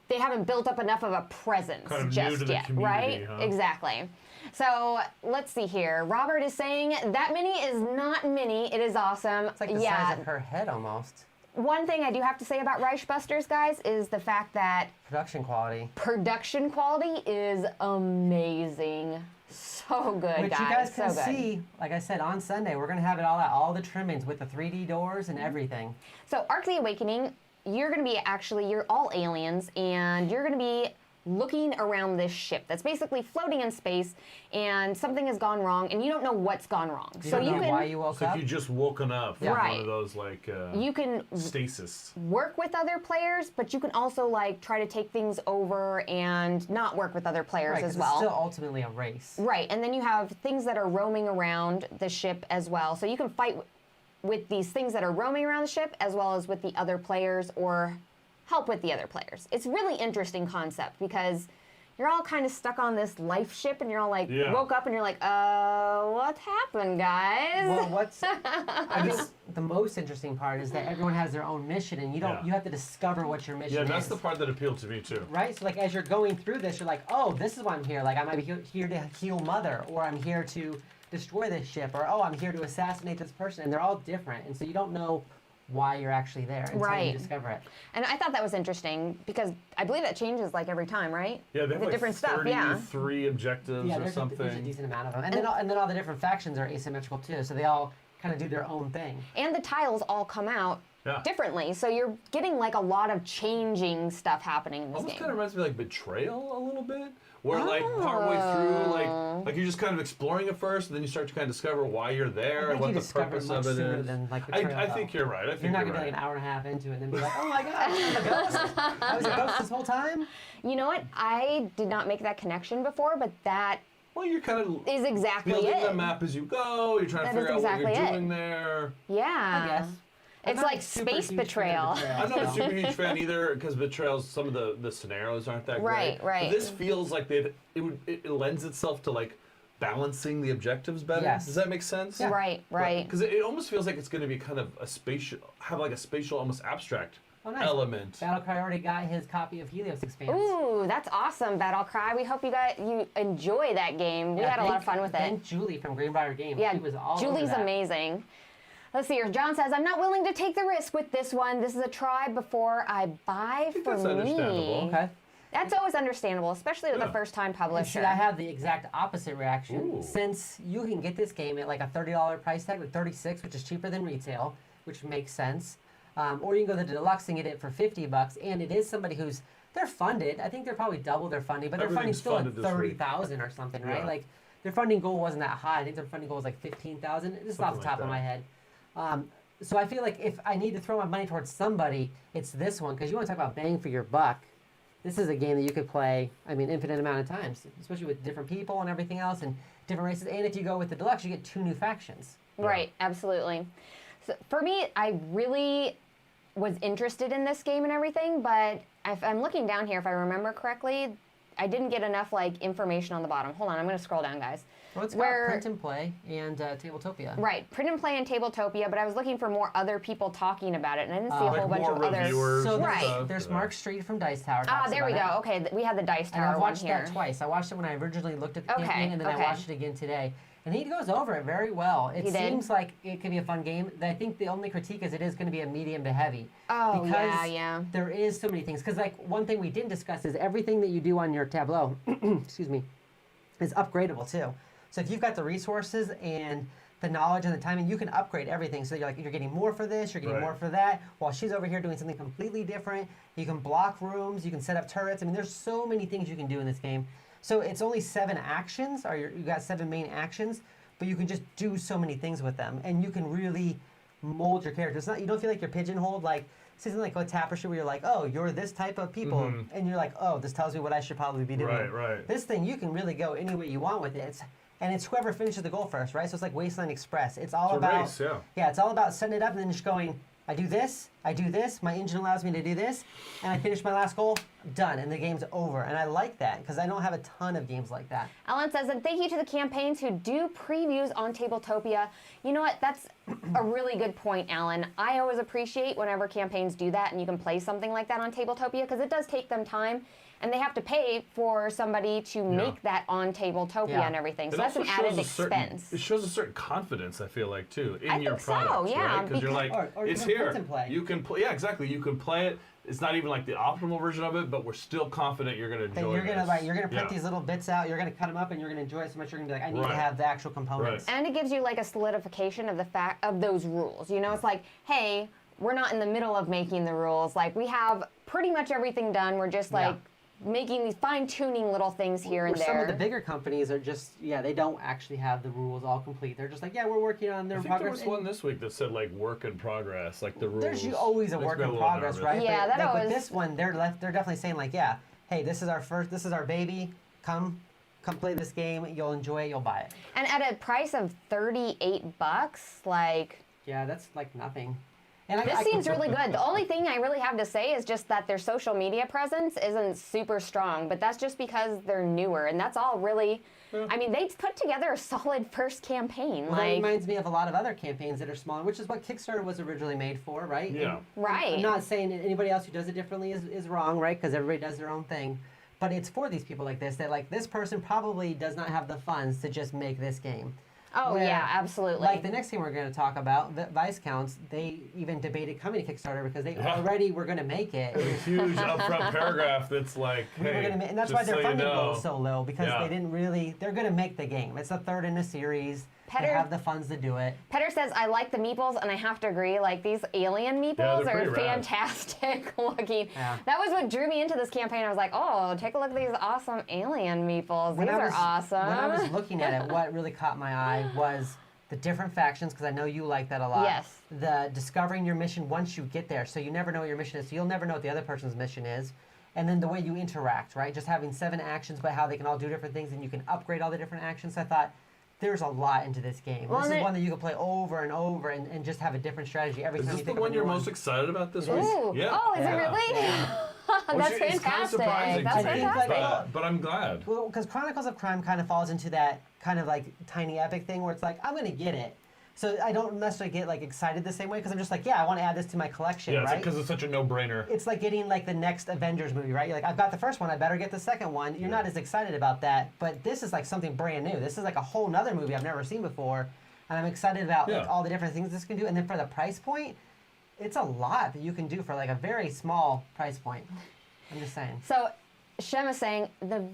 they haven't built up enough of a presence Kind of new just to the yet, community, right? huh? Exactly. So let's see here. Robert is saying that mini is not mini. It is awesome. It's like the size of her head almost. One thing I do have to say about Reichbusters, guys, is the fact that Production quality is amazing. So good, Which guys. you guys so can good. see, like I said, on Sunday. We're going to have it all out, all the trimmings with the 3D doors Mm-hmm. and everything. So Ark the Awakening, you're going to be you're all aliens, and you're going to be looking around this ship that's basically floating in space, and something has gone wrong, and you don't know what's gone wrong. You don't know why you woke So up. if you just woken up from Right. one of those like You can stasis. work with other players, but you can also like try to take things over and not work with other players Right, 'cause as well. it's still ultimately a race. Right, and then you have things that are roaming around the ship as well. So you can fight with these things that are roaming around the ship as well as with the other players or help with the other players. It's really interesting concept because you're all kind of stuck on this life ship and you're all like, woke up and you're like, what happened, guys? Well, I think the most interesting part is that everyone has their own mission, and you have to discover what your mission is. Yeah, that's the part that appealed to me too. Right? So like as you're going through this, you're like, oh, this is why I'm here. Like I might be here to heal Mother, or I'm here to destroy this ship, or oh, I'm here to assassinate this person, and they're all different, and so you don't know why you're actually there until you discover it. And I thought that was interesting because I believe that changes like every time, right? Yeah, they have the like different stuff. Yeah. 33 objectives or something. There's a decent amount of them, and then all the different factions are asymmetrical too, so they all kind of do their own thing. And the tiles all come out differently, so you're getting like a lot of changing stuff happening in this Almost game. kind of reminds me of like Betrayal a little bit, where like partway through, like you're just kind of exploring it first, and then you start to kind of discover why you're there and what the purpose of it is. Than, like, Betrayal, I think you're right. I think you're not you're gonna right. be like an hour and a half into it and then be like, oh my god, I'm a ghost. I was a ghost this whole time. You know what? I did not make that connection before, but that Well, you're kind of is exactly building it. the map as you go. You're trying to figure out what you're doing there. Yeah. I guess. It's like space betrayal. I'm not a super huge fan either because Betrayal's some of the scenarios aren't that great. Right. But this feels like it lends itself to like balancing the objectives better. Yes. Does that make sense? Yeah. Right. Because it almost feels like it's going to be kind of a spatial, almost abstract element. Battlecry already got his copy of Helios Expanse. Ooh, that's awesome, Battlecry. We hope you enjoy that game. We had a lot of fun with it. Thank Julie from Greenbrier Games. Yeah, she was all Julie's over that. amazing. Let's see here. John says, I'm not willing to take the risk with this one. This is a try before I buy for that's me. understandable. Okay. That's always understandable, especially with a first-time publisher. See, I have the exact opposite reaction. Ooh. Since you can get this game at like a $30 price tag with $36, which is cheaper than retail, which makes sense. Or you can go to the deluxe and get it for $50, and it is somebody they're funded. I think they're probably double their funding, but their funding's still at $30,000 or something, right? Yeah. Like their funding goal wasn't that high. I think their funding goal was like $15,000. This is off the top of my head. So I feel like if I need to throw my money towards somebody, it's this one, because you want to talk about bang for your buck. This is a game that you could play, infinite amount of times, especially with different people and everything else and different races. And if you go with the deluxe, you get 2 new factions. Right, absolutely. So for me, I really was interested in this game and everything, but if I'm looking down here, if I remember correctly, I didn't get enough information on the bottom. Hold on, I'm going to scroll down, guys. Well, it's got Print and Play and Tabletopia. Right, Print and Play and Tabletopia, but I was looking for more other people talking about it, and I didn't see a whole bunch of other. So there's Mark Street from Dice Tower. There we go. Okay, we had the Dice Tower and I've watched one here. that twice. I watched it when I originally looked at the campaign, and then I watched it again today. And he goes over it very well. It seems like it could be a fun game. I think the only critique is it is going to be a medium to heavy. Oh, because yeah. there is so many things. Because one thing we didn't discuss is everything that you do on your tableau, excuse me, is upgradable too. So if you've got the resources and the knowledge and the timing, you can upgrade everything. So you're getting more for this, you're getting more for that. While she's over here doing something completely different. You can block rooms, you can set up turrets. There's so many things you can do in this game. So it's only 7 actions, or you got 7 main actions, but you can just do so many things with them, and you can really mold your character. It's not, you don't feel like you're pigeonholed, like something like a tapestry where you're like, oh, you're this type of people, and you're like, oh, this tells me what I should probably be doing. Right. This thing, you can really go any way you want with it. It's whoever finishes the goal first, right? So it's like Wasteland Express. It's all about race, yeah. Yeah, it's all about setting it up and then just going, I do this, my engine allows me to do this, and I finish my last goal, done, and the game's over. And I like that, because I don't have a ton of games like that. Ellen says, and thank you to the campaigns who do previews on Tabletopia. You know what, that's a really good point, Alan. I always appreciate whenever campaigns do that and you can play something like that on Tabletopia, because it does take them time, and they have to pay for somebody to make that on Tabletopia and everything. So that's an added expense. It shows a certain confidence, I feel like, too, in I your think so, product, yeah, right? Because you're like, or it's you can here. print and play. You can play, yeah, exactly. You can play it. It's not even like the optimal version of it, but we're still confident you're going to enjoy it. You're gonna print these little bits out. You're gonna cut them up, and you're gonna enjoy it so much. You're gonna be like, I need to have the actual components. And it gives you like a solidification of the fact of those rules. You know, it's like, hey, we're not in the middle of making the rules. Like we have pretty much everything done. We're just like making these fine-tuning little things here and there. Some of the bigger companies are just, they don't actually have the rules all complete. They're just like, we're working on their progress. There was one this week that said like work in progress, like the rules. There's always a work in progress, right? Yeah, but, that always. With this one, they're definitely saying like, hey, this is our baby. Come play this game. You'll enjoy it. You'll buy it. And at a price of $38, like. Yeah, that's like nothing. And this seems really good. The only thing I really have to say is just that their social media presence isn't super strong, but that's just because they're newer, and that's all really. I mean, they put together a solid first campaign. Well, that reminds me of a lot of other campaigns that are smaller, which is what Kickstarter was originally made for, right? Yeah. Right. I'm not saying that anybody else who does it differently is wrong, right? Because everybody does their own thing. But it's for these people like this, that like this person probably does not have the funds to just make this game. Oh, yeah, absolutely. Like the next thing we're going to talk about, Viscounts, they even debated coming to Kickstarter because they already were going to make it. A huge upfront paragraph that's like, hey, and that's why their funding goal is so low, because they didn't really, they're going to make the game. It's the third in a series. They have the funds to do it. Petter says, I like the meeples, and I have to agree, like, these alien meeples are fantastic looking. Yeah. That was what drew me into this campaign. I was like, oh, take a look at these awesome alien meeples. These are awesome. When I was looking at it, what really caught my eye was the different factions, because I know you like that a lot. Yes. The discovering your mission once you get there, so you never know what your mission is, so you'll never know what the other person's mission is. And then the way you interact, right? Just having 7 actions, but how they can all do different things, and you can upgrade all the different actions. So I thought, there's a lot into this game. Well, this is one that you can play over and over and just have a different strategy every time you pick up a new one. Is this the one you're most excited about this week? Ooh. Yeah. Oh, is it really? Yeah. That's fantastic. It's kind of surprising That's to me, fantastic. but I'm glad. Well, because Chronicles of Crime kind of falls into that kind of like tiny epic thing where it's like, I'm going to get it. So I don't necessarily get like excited the same way because I'm just like, I want to add this to my collection, Yeah, right? because it's such a no-brainer. It's like getting like the next Avengers movie, right? You're like, I've got the first one, I better get the second one. You're not as excited about that, but this is like something brand new. This is like a whole nother movie I've never seen before, and I'm excited about like, all the different things this can do. And then for the price point, it's a lot that you can do for like a very small price point. I'm just saying. So Shem is saying the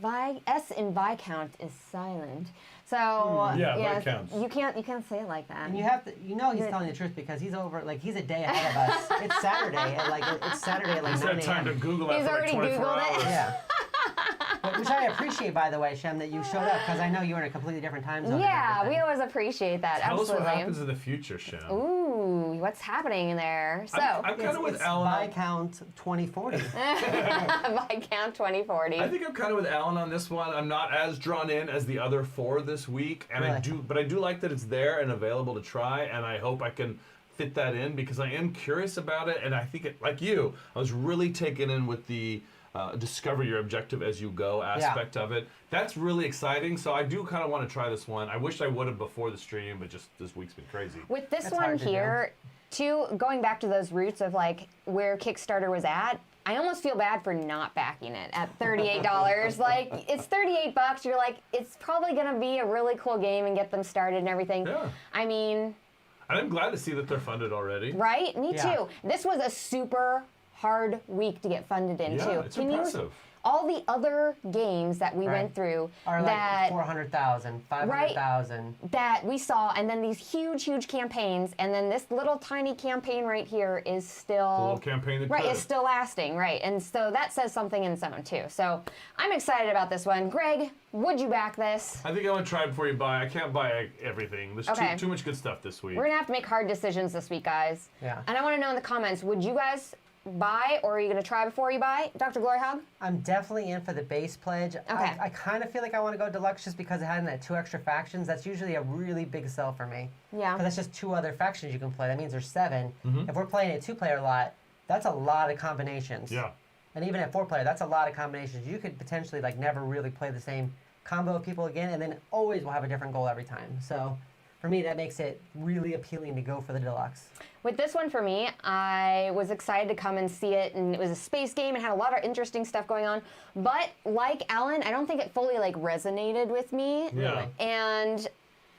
S in Viscount is silent. So Viscounts. you can't say it like that. And you have to, he's telling the truth because he's over, like he's a day ahead of us. It's Saturday at like 9 a.m. He's had time to Google that He's for like already 24 Googled hours. it. Yeah. Which I appreciate, by the way, Shem, that you showed up because I know you were in a completely different time zone. Yeah, we always appreciate that. Tell Absolutely. us what happens in the future, Shem. Ooh, what's happening in there? So I'm kind of with Alan. Viscount 2040. Viscount 2040. I think I'm kind of with Alan on this one. I'm not as drawn in as the other 4 this week, and I do like that it's there and available to try, and I hope I can fit that in because I am curious about it, and I think like you, I was really taken in with the discover your objective as you go aspect of it. That's really exciting, so I do kind of want to try this one. I wish I would have before the stream, but just this week's been crazy. With this one here, too, going back to those roots of like where Kickstarter was at, I almost feel bad for not backing it at $38. Like, it's $38. You're like, it's probably going to be a really cool game and get them started and everything. Yeah. I mean... I'm glad to see that they're funded already. Right? Me too. This was a super hard week to get funded in, too. It's impressive. All the other games that we went through are that... like 400,000, 500,000. That we saw, and then these huge, huge campaigns, and then this little tiny campaign right here is still... The little campaign that is still lasting, right. And so that says something in its own, too. So I'm excited about this one. Greg, would you back this? I think I want to try before you buy. I can't buy everything. There's too much good stuff this week. We're going to have to make hard decisions this week, guys. Yeah. And I want to know in the comments, would you guys... buy, or are you going to try before you buy? Dr. Gloryhogg? I'm definitely in for the base pledge. Okay. I kind of feel like I want to go deluxe just because it had that 2 extra factions. That's usually a really big sell for me. Yeah. Because that's just 2 other factions you can play. That means there's 7. Mm-hmm. If we're playing a 2-player lot, that's a lot of combinations. Yeah. And even at 4-player, that's a lot of combinations. You could potentially like never really play the same combo of people again, and then always will have a different goal every time. So for me, that makes it really appealing to go for the deluxe. With this one for me, I was excited to come and see it, and it was a space game and had a lot of interesting stuff going on. But like Alan, I don't think it fully like resonated with me. Yeah. And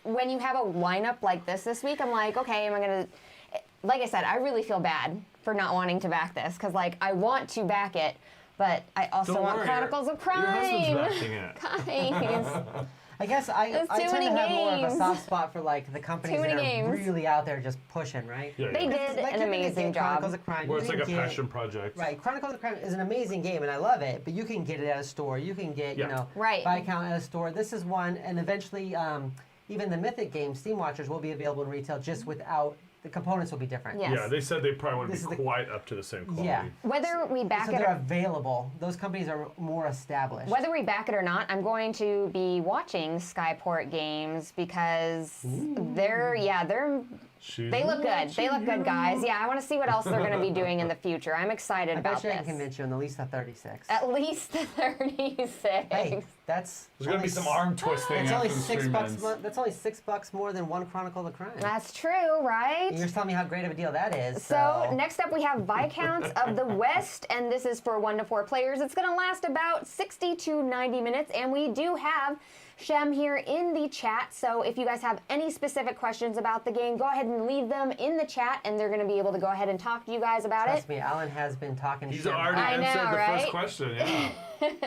when you have a lineup like this week, I'm like, okay, am I gonna? Like I said, I really feel bad for not wanting to back this because like I want to back it, but I also want Chronicles of Crime. Your husband's backing it. Guys. I guess I There's too tend to many have more of a games. soft spot for like the companies Too that many are games. really out there just pushing, right? Yeah, They yeah. did Like an you're gonna amazing get job. Chronicles of Crime. Where you it's like a can get- passion project. Right, Chronicles of Crime is an amazing game, and I love it. But you can get it at a store. You can get, Yeah. you know, Right. Viscounts at a store. This is one, and eventually, even the Mythic game, Steamwatchers, will be available in retail just without the components will be different. Yeah. Yeah, they said they probably wouldn't This be is the- quite up to the same quality. Yeah. Whether we back So it they're or available. Those companies are more established. Whether we back it or not, I'm going to be watching Skyport games because they're they look good. They look good, guys. Yeah, I want to see what else they're going to be doing in the future. I'm excited I about bet you I can this. convince you on at least a 36. At least 36. Hey, that's There's gonna be some arm twisting. It's only after the stream $6. ends. That's only $6 more than one Chronicle of Crime. That's true, right? You're just telling me how great of a deal that is. So next up we have Viscounts of the West, and this is for 1 to 4 players. It's going to last about 60 to 90 minutes, and we do have Shem here in the chat. So if you guys have any specific questions about the game, go ahead and leave them in the chat, and they're going to be able to go ahead and talk to you guys about Trust it. me, Alan has been talking He's Shem. already I know, answered the right? first question. Yeah.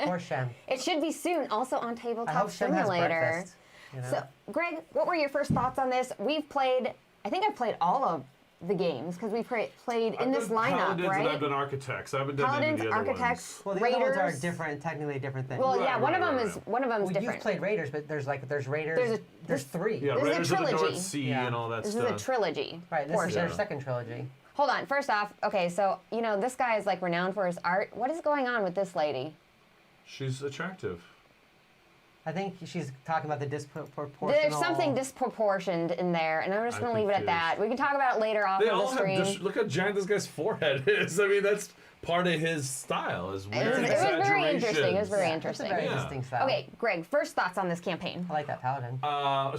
Poor Shem. It should be soon, also on I Tabletop hope Shem has Simulator. breakfast. You know? So, Greg, what were your first thoughts on this? We've played, I think I've played all of the games because we played in this lineup, Paladins right? And I've done Architects. I haven't done Paladins, any of the other Architects, ones. Well, the other ones Raiders. are different, technically different things. Well, yeah, Right, one of right, them right. is one of them's Well, different. you've played Raiders, but there's Raiders. There's three. Yeah, This is a Raiders of the North trilogy. Sea Yeah. and all that This stuff. is a trilogy. Right, this is portion. their second trilogy. Hold on. First off, okay, so you know this guy is like renowned for his art. What is going on with this lady? She's attractive. I think she's talking about the disproportional. There's something disproportioned in there, and I'm just I going to leave think it at it that. is. We can talk about it later off They of all the have. stream. Look how giant this guy's forehead is. I mean, that's part of his style. Is It weird was very interesting. It was very It's a interesting. very Yeah. interesting style. Okay, Greg, first thoughts on this campaign. I like that Paladin.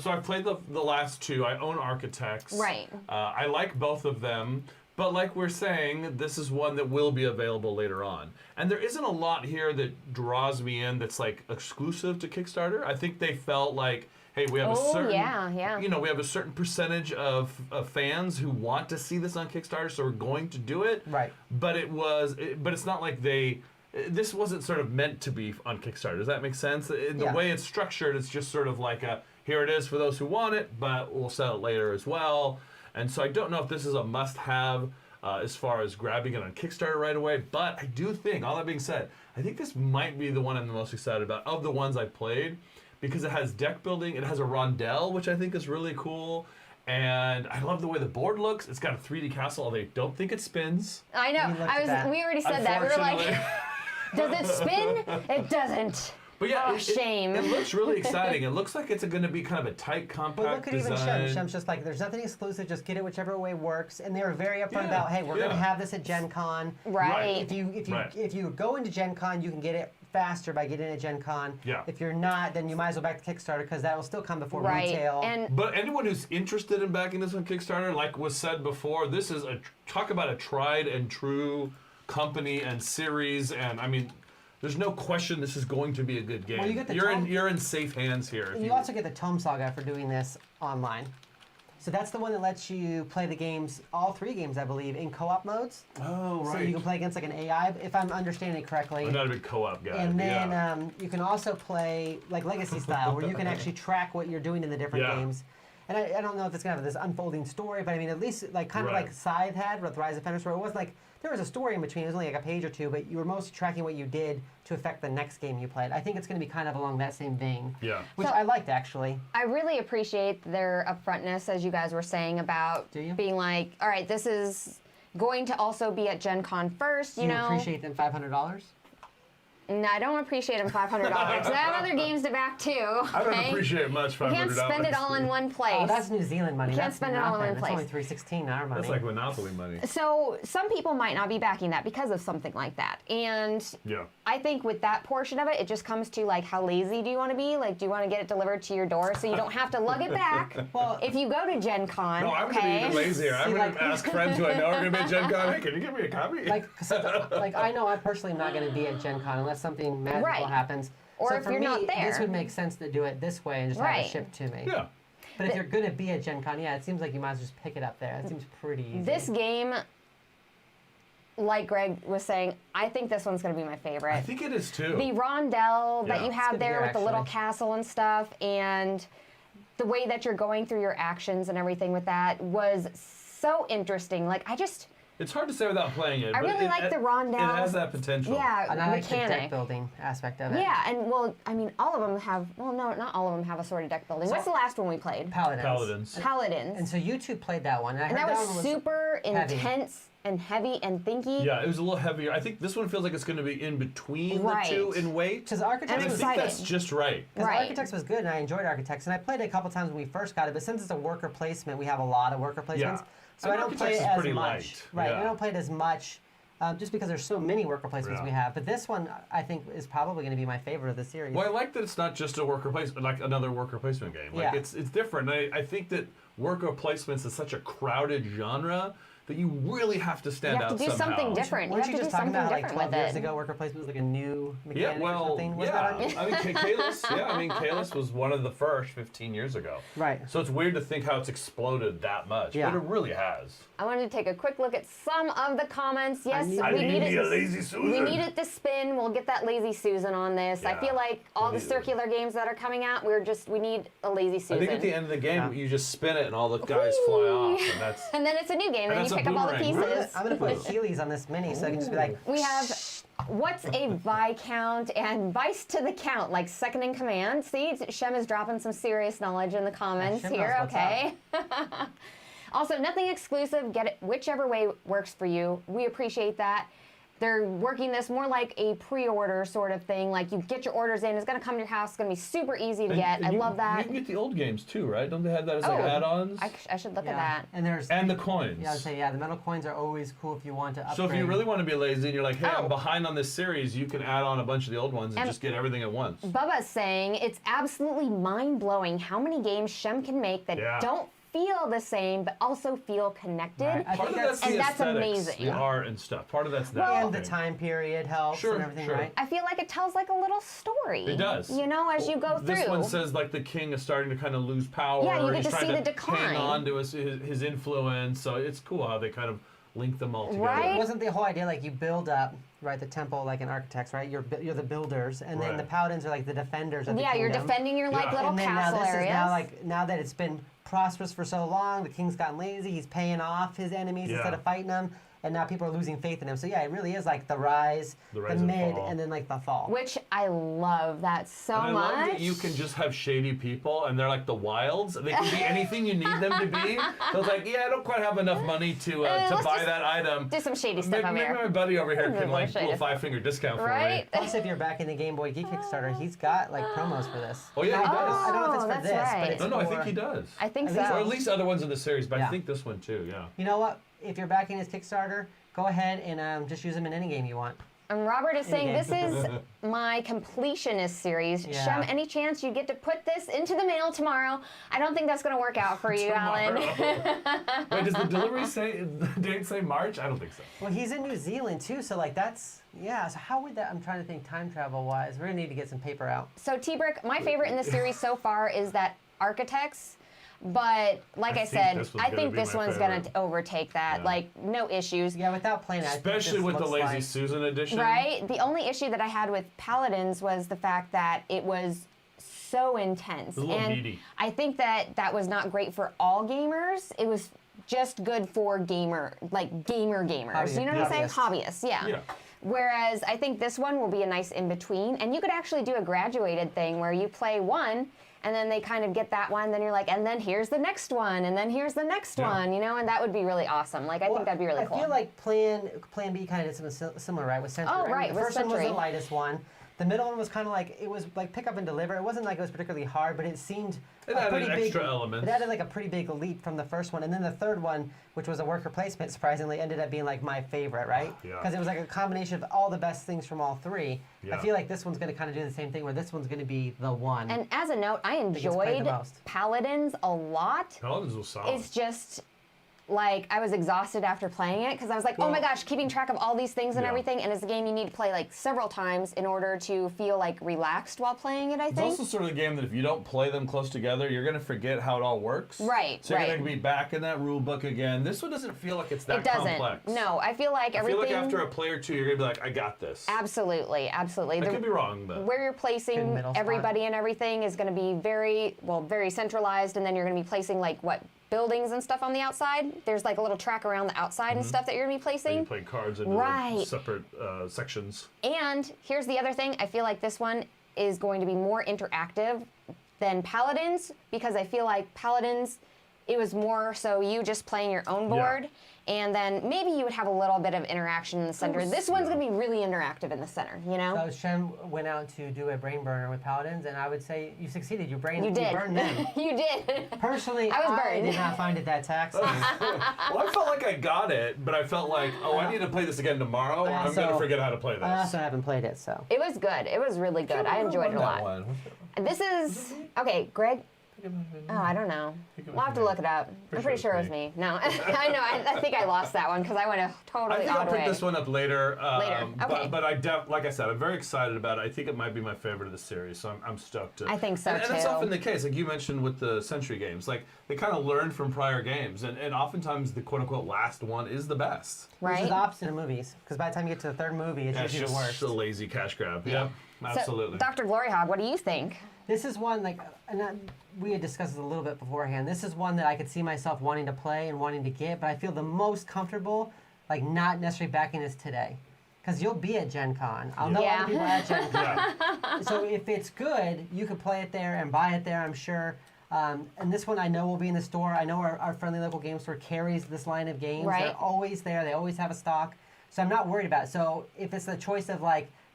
So I've played the last two. I own Architects. Right. I like both of them, but like we're saying, this is one that will be available later on. And there isn't a lot here that draws me in that's like exclusive to Kickstarter. I think they felt like, hey, we have a certain, yeah. you know, we have a certain percentage of fans who want to see this on Kickstarter, so we're going to do it. Right. But but it's not like this wasn't sort of meant to be on Kickstarter. Does that make sense? In the Yeah. way it's structured, it's just sort of like here it is for those who want it, but we'll sell it later as well. And so I don't know if this is a must-have as far as grabbing it on Kickstarter right away, but I do think, all that being said, I think this might be the one I'm the most excited about of the ones I've played, because it has deck building, it has a rondelle, which I think is really cool, and I love the way the board looks. It's got a 3D castle, although I don't think it spins. I know. We looked at that. We already said that. We were like, Unfortunately. does it spin? It doesn't. But yeah, Oh, shame. It looks really exciting. It looks like it's going to be kind of a tight, But compact look at even design. Shem. Shem's just like, there's nothing exclusive. Just get it whichever way works. And they were very upfront Yeah, about, hey, we're going to yeah. have this at Gen Con. Right. If you go into Gen Con, you can get it faster by getting it at Gen Con. Yeah. If you're not, then you might as well back to Kickstarter because that will still come before Right. retail. And But anyone who's interested in backing this on Kickstarter, like was said before, this is talk about a tried and true company and series, and I mean, there's no question this is going to be a good game. Well, you get the you're in safe hands here. And you also get the Tome Saga for doing this online. So that's the one that lets you play the games, all 3 games, I believe, in co-op modes. Oh, right. So you can play against like an AI, if I'm understanding it correctly. I'm not a big co-op guy. And then yeah. You can also play like Legacy style, where you can actually track what you're doing in the different Yeah. games. And I don't know if it's gonna have this unfolding story, but I mean, at least like kind of Right. like Scythe had with Rise of Fenris, where it wasn't like there was a story in between. It was only like a page or two, but you were mostly tracking what you did to affect the next game you played. I think it's gonna be kind of along that same vein. Yeah. Which So- I liked actually. I really appreciate their upfrontness, as you guys were saying, about Do you? being like, all right, this is going to also be at Gen Con first, Do you you know? appreciate them $500? No, I don't appreciate them $500. I have other games to back too. I don't okay? appreciate much $500. You can't spend it all in one place. Oh, that's New Zealand money. Can't That's spend it all in nothing. one It's place. only $316 our money. That's like Monopoly money. So some people might not be backing that because of something like that. And Yeah. I think with that portion of it, it just comes to like, how lazy do you want to be? Like, do you want to get it delivered to your door so you don't have to lug it back? Well, If you go to Gen Con, No, I'm okay. going to be even lazier. I'm See, going like- to ask friends who I know are going to be at Gen Con, hey, can you give me a copy? like I know I personally am not going to be at Gen Con unless something magical Right. happens. Or so if for you're me, not there. this would make sense to do it this way and just have Right. it shipped to me. yeah. But if you're going to be at Gen Con, yeah, it seems like you might as well just pick it up there. It seems pretty easy. This game, like Greg was saying, I think this one's going to be my favorite. I think it is too. The rondelle that you It's have good there gear, with the little actually. castle and stuff, and the way that you're going through your actions and everything with that was so interesting. Like, It's hard to say without playing it. I but really it, like the rondelles. It has that potential. Yeah, And I like the deck mechanic. building aspect of it. Yeah, and well, I mean, all of them have. Well, no, not all of them have a sort of deck building. What's the last one we played? Paladins. Paladins. And so you two played that one. And that was super heavy. intense and heavy and thinky. Yeah, it was a little heavier. I think this one feels like it's going to be in between Right. the two in weight. Because Architects And I was think excited. that's just right. Because Right. Architects was good, and I enjoyed Architects. And I played it a couple times when we first got it, but since it's a worker placement, we have a lot of worker placements. Yeah. So And I don't play Architects it is as pretty much. light. Right, Yeah. I don't play it as much just because there's so many worker placements Yeah. we have. But this one, I think, is probably going to be my favorite of the series. Well, I like that it's not just a worker placement, like another worker placement game. Like Yeah. it's different. I think that worker placements is such a crowded genre that you really have to stand You have out to do somehow. something different. Weren't You you have to just do talking something about like different 12 with years it. ago, worker placement was like a new mechanic Yeah, or well, something? Was yeah. that on you? I mean, Kalis, yeah, I mean, Kalis was one of the first 15 years ago. Right. So it's weird to think how it's exploded that much, Yeah. but it really has. I wanted to take a quick look at some of the comments. Yes, need- I we need need me a it. lazy Susan. We need it to spin. We'll get that lazy Susan on this. I Yeah. feel like all We the need- circular games that are coming out, we need a lazy Susan. I think at the end of the game, Yeah. you just spin it and all the guys fly off, and that's. And then it's a new game, and that's you a pick up all the boomerang, right? pieces. I'm going to put Heelys on this mini so I can just be like, We have what's a Viscount and Vice to the Count, like second in command. See, Shem is dropping some serious knowledge in the comments Shem here. knows what's Okay. Also, nothing exclusive. Get it whichever way works for you. We appreciate that. They're working this more like a pre-order sort of thing. Like you get your orders in, it's going to come to your house. It's going to be super easy to get. I love that. You can get the old games too, right? Don't they have that as like Oh, add-ons? I should look yeah. at that. And there's And the coins. Yeah, I'd say the metal coins are always cool if you want to upgrade. So if you really want to be lazy and you're like, hey, Oh. I'm behind on this series, you can add on a bunch of the old ones and And- just get everything at once. Bubba's saying it's absolutely mind-blowing how many games Shem can make that Yeah. don't feel the same but also feel connected. Right. I Part think of that's the and that's aesthetics, amazing. the art and stuff. Part of that's that. and the thing. time period helps Sure, and everything, sure. right? I feel like it tells like a little story. It does. You know, as you go through. This one says like the king is starting to kind of lose power. Yeah, you get He's to trying see the decline. hang on to his influence. So it's cool how they kind of link them all together. Right? Wasn't the whole idea like you build up, right, the temple like in Architects, right? You're the builders, and then Right. the paladins are like the defenders of the Yeah, you're kingdom. defending your like Yeah. little And then castle now this areas. is now like now that it's been prosperous for so long, the king's gotten lazy. He's paying off his enemies Yeah. instead of fighting them, and now people are losing faith in him. So yeah, it really is like the rise, The the, rise and mid, fall. and then like the fall. Which I love that so And I much. love that you can just have shady people, and they're like the wilds. They can be anything you need them to be. So it's like, yeah, I don't quite have enough money to let's buy just that item. do some shady stuff Maybe, over maybe here. my buddy over here Little can like do shady a stuff. 5-finger discount for Right? me. Plus, if you're back in the Game Boy Geek Kickstarter, he's got like promos for this. Oh yeah, he I does. don't know if it's Oh, for that's this, right. but it's No, I for- think he does. I think At so. least- Or at least other ones in the series, but I Yeah. think this one too. Yeah. You know what? If you're backing his Kickstarter, go ahead and just use him in any game you want. And Robert is saying, game. this is my completionist series. Yeah. Shem, any chance you get to put this into the mail tomorrow? I don't think that's going to work out for you, Alan. Wait, does the delivery say the date say March? I don't think so. Well, he's in New Zealand too, so like that's yeah. So how would that? I'm trying to think time travel wise. We're gonna need to get some paper out. So, T-Brick, my favorite in the series so far is that Architects. But like I, think said, this one's I gonna think be this my one's going to favorite. overtake that. Yeah. Like, no issues. Yeah, without playing it, I think Especially this with the looks Lazy like, Susan edition. Right? The only issue that I had with Paladins was the fact that it was so intense. A little and meaty. I think that was not great for all gamers. It was just good for gamer gamers. You know what I'm saying? Hobbyists, yeah. Yeah. Whereas I think this one will be a nice in-between. And you could actually do a graduated thing where you play one, and then they kind of get that one, then you're like, and then here's the next one, and then here's the next Yeah. one, you know? And that would be really awesome. Like, I think that'd be really cool. I feel like Plan B kind of did something similar, right? With Century. Oh, right? right, The with first one was Century. the lightest one. The middle one was kind of like it was like pick up and deliver. It wasn't like it was particularly hard, but it seemed It a added pretty big extra elements. It added like a pretty big leap from the first one, and then the third one, which was a worker placement, surprisingly ended up being like my favorite, right? Yeah. Because it was like a combination of all the best things from all three. Yeah. I feel like this one's going to kind of do the same thing, where this one's going to be the one. And as a note, I gets played the enjoyed most. Paladins a lot. Paladins was solid. It's just, like I was exhausted after playing it because I was like, oh my gosh, keeping track of all these things and everything. And it's a game you need to play like several times in order to feel like relaxed while playing it, I think. It's also sort of a game that if you don't play them close together, you're going to forget how it all works. Right, So you're going to be back in that rule book again. This one doesn't feel like it's that complex. No, I feel like everything... I feel like after a play or two, you're going to be like, I got this. Absolutely, absolutely. I could be wrong, but... Where you're placing everybody and everything is going to be very centralized, and then you're going to be placing like, buildings and stuff on the outside. There's like a little track around the outside and stuff that you're going to be placing. And you play cards into separate sections. And here's the other thing. I feel like this one is going to be more interactive than Paladins, because I feel like Paladins, it was more so you just playing your own board, and then maybe you would have a little bit of interaction in the center. This one's going to be really interactive in the center, you know? So Shem went out to do a brain burner with Paladins, and I would say you succeeded. You burned them. You did. Personally, I was burned. did not find it that taxing. Well, I felt like I got it, but I felt like, I need to play this again tomorrow, or I'm going to forget how to play this. I also haven't played it, so. It was good. It was really good. I enjoyed it a lot. And this is... Okay, Greg... Oh, I don't know. We'll have to look it up. I'm pretty sure it was me. No, I know. I think I lost that one because I went a totally odd way. I think I'll pick this one up later. Okay. But like I said, I'm very excited about it. I think it might be my favorite of the series, so I'm stoked. I think so, too. And that's often the case. Like you mentioned with the Century games. Like, they kind of learn from prior games, and oftentimes the quote-unquote last one is the best. Right. Which is the opposite of movies, because by the time you get to the third movie, it's usually the worst. It's just a lazy cash grab. Yeah, absolutely. So, Dr. Gloryhogg, what do you think? This is one, we had discussed this a little bit beforehand. This is one that I could see myself wanting to play and wanting to get, but I feel the most comfortable, not necessarily backing this today. Because you'll be at Gen Con. I'll know other people at Gen Con. So if it's good, you could play it there and buy it there, I'm sure. And this one I know will be in the store. I know our friendly local game store carries this line of games. Right. They're always there. They always have a stock. So I'm not worried about it. So if it's the choice of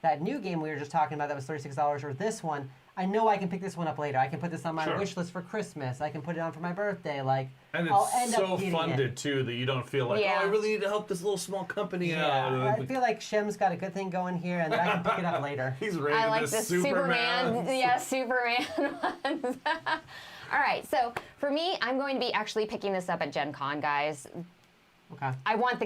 that new game we were just talking about that was $36 or this one, I know I can pick this one up later. I can put this on my wish list for Christmas. I can put it on for my birthday. And I'll end it's up so getting funded too that you don't feel like, I really need to help this little small company out. I feel like Shem's got a good thing going here, and then I can pick it up later. He's rated I like this Superman. Superman ones. All right, so for me, I'm going to be actually picking this up at Gen Con, guys. Okay. I want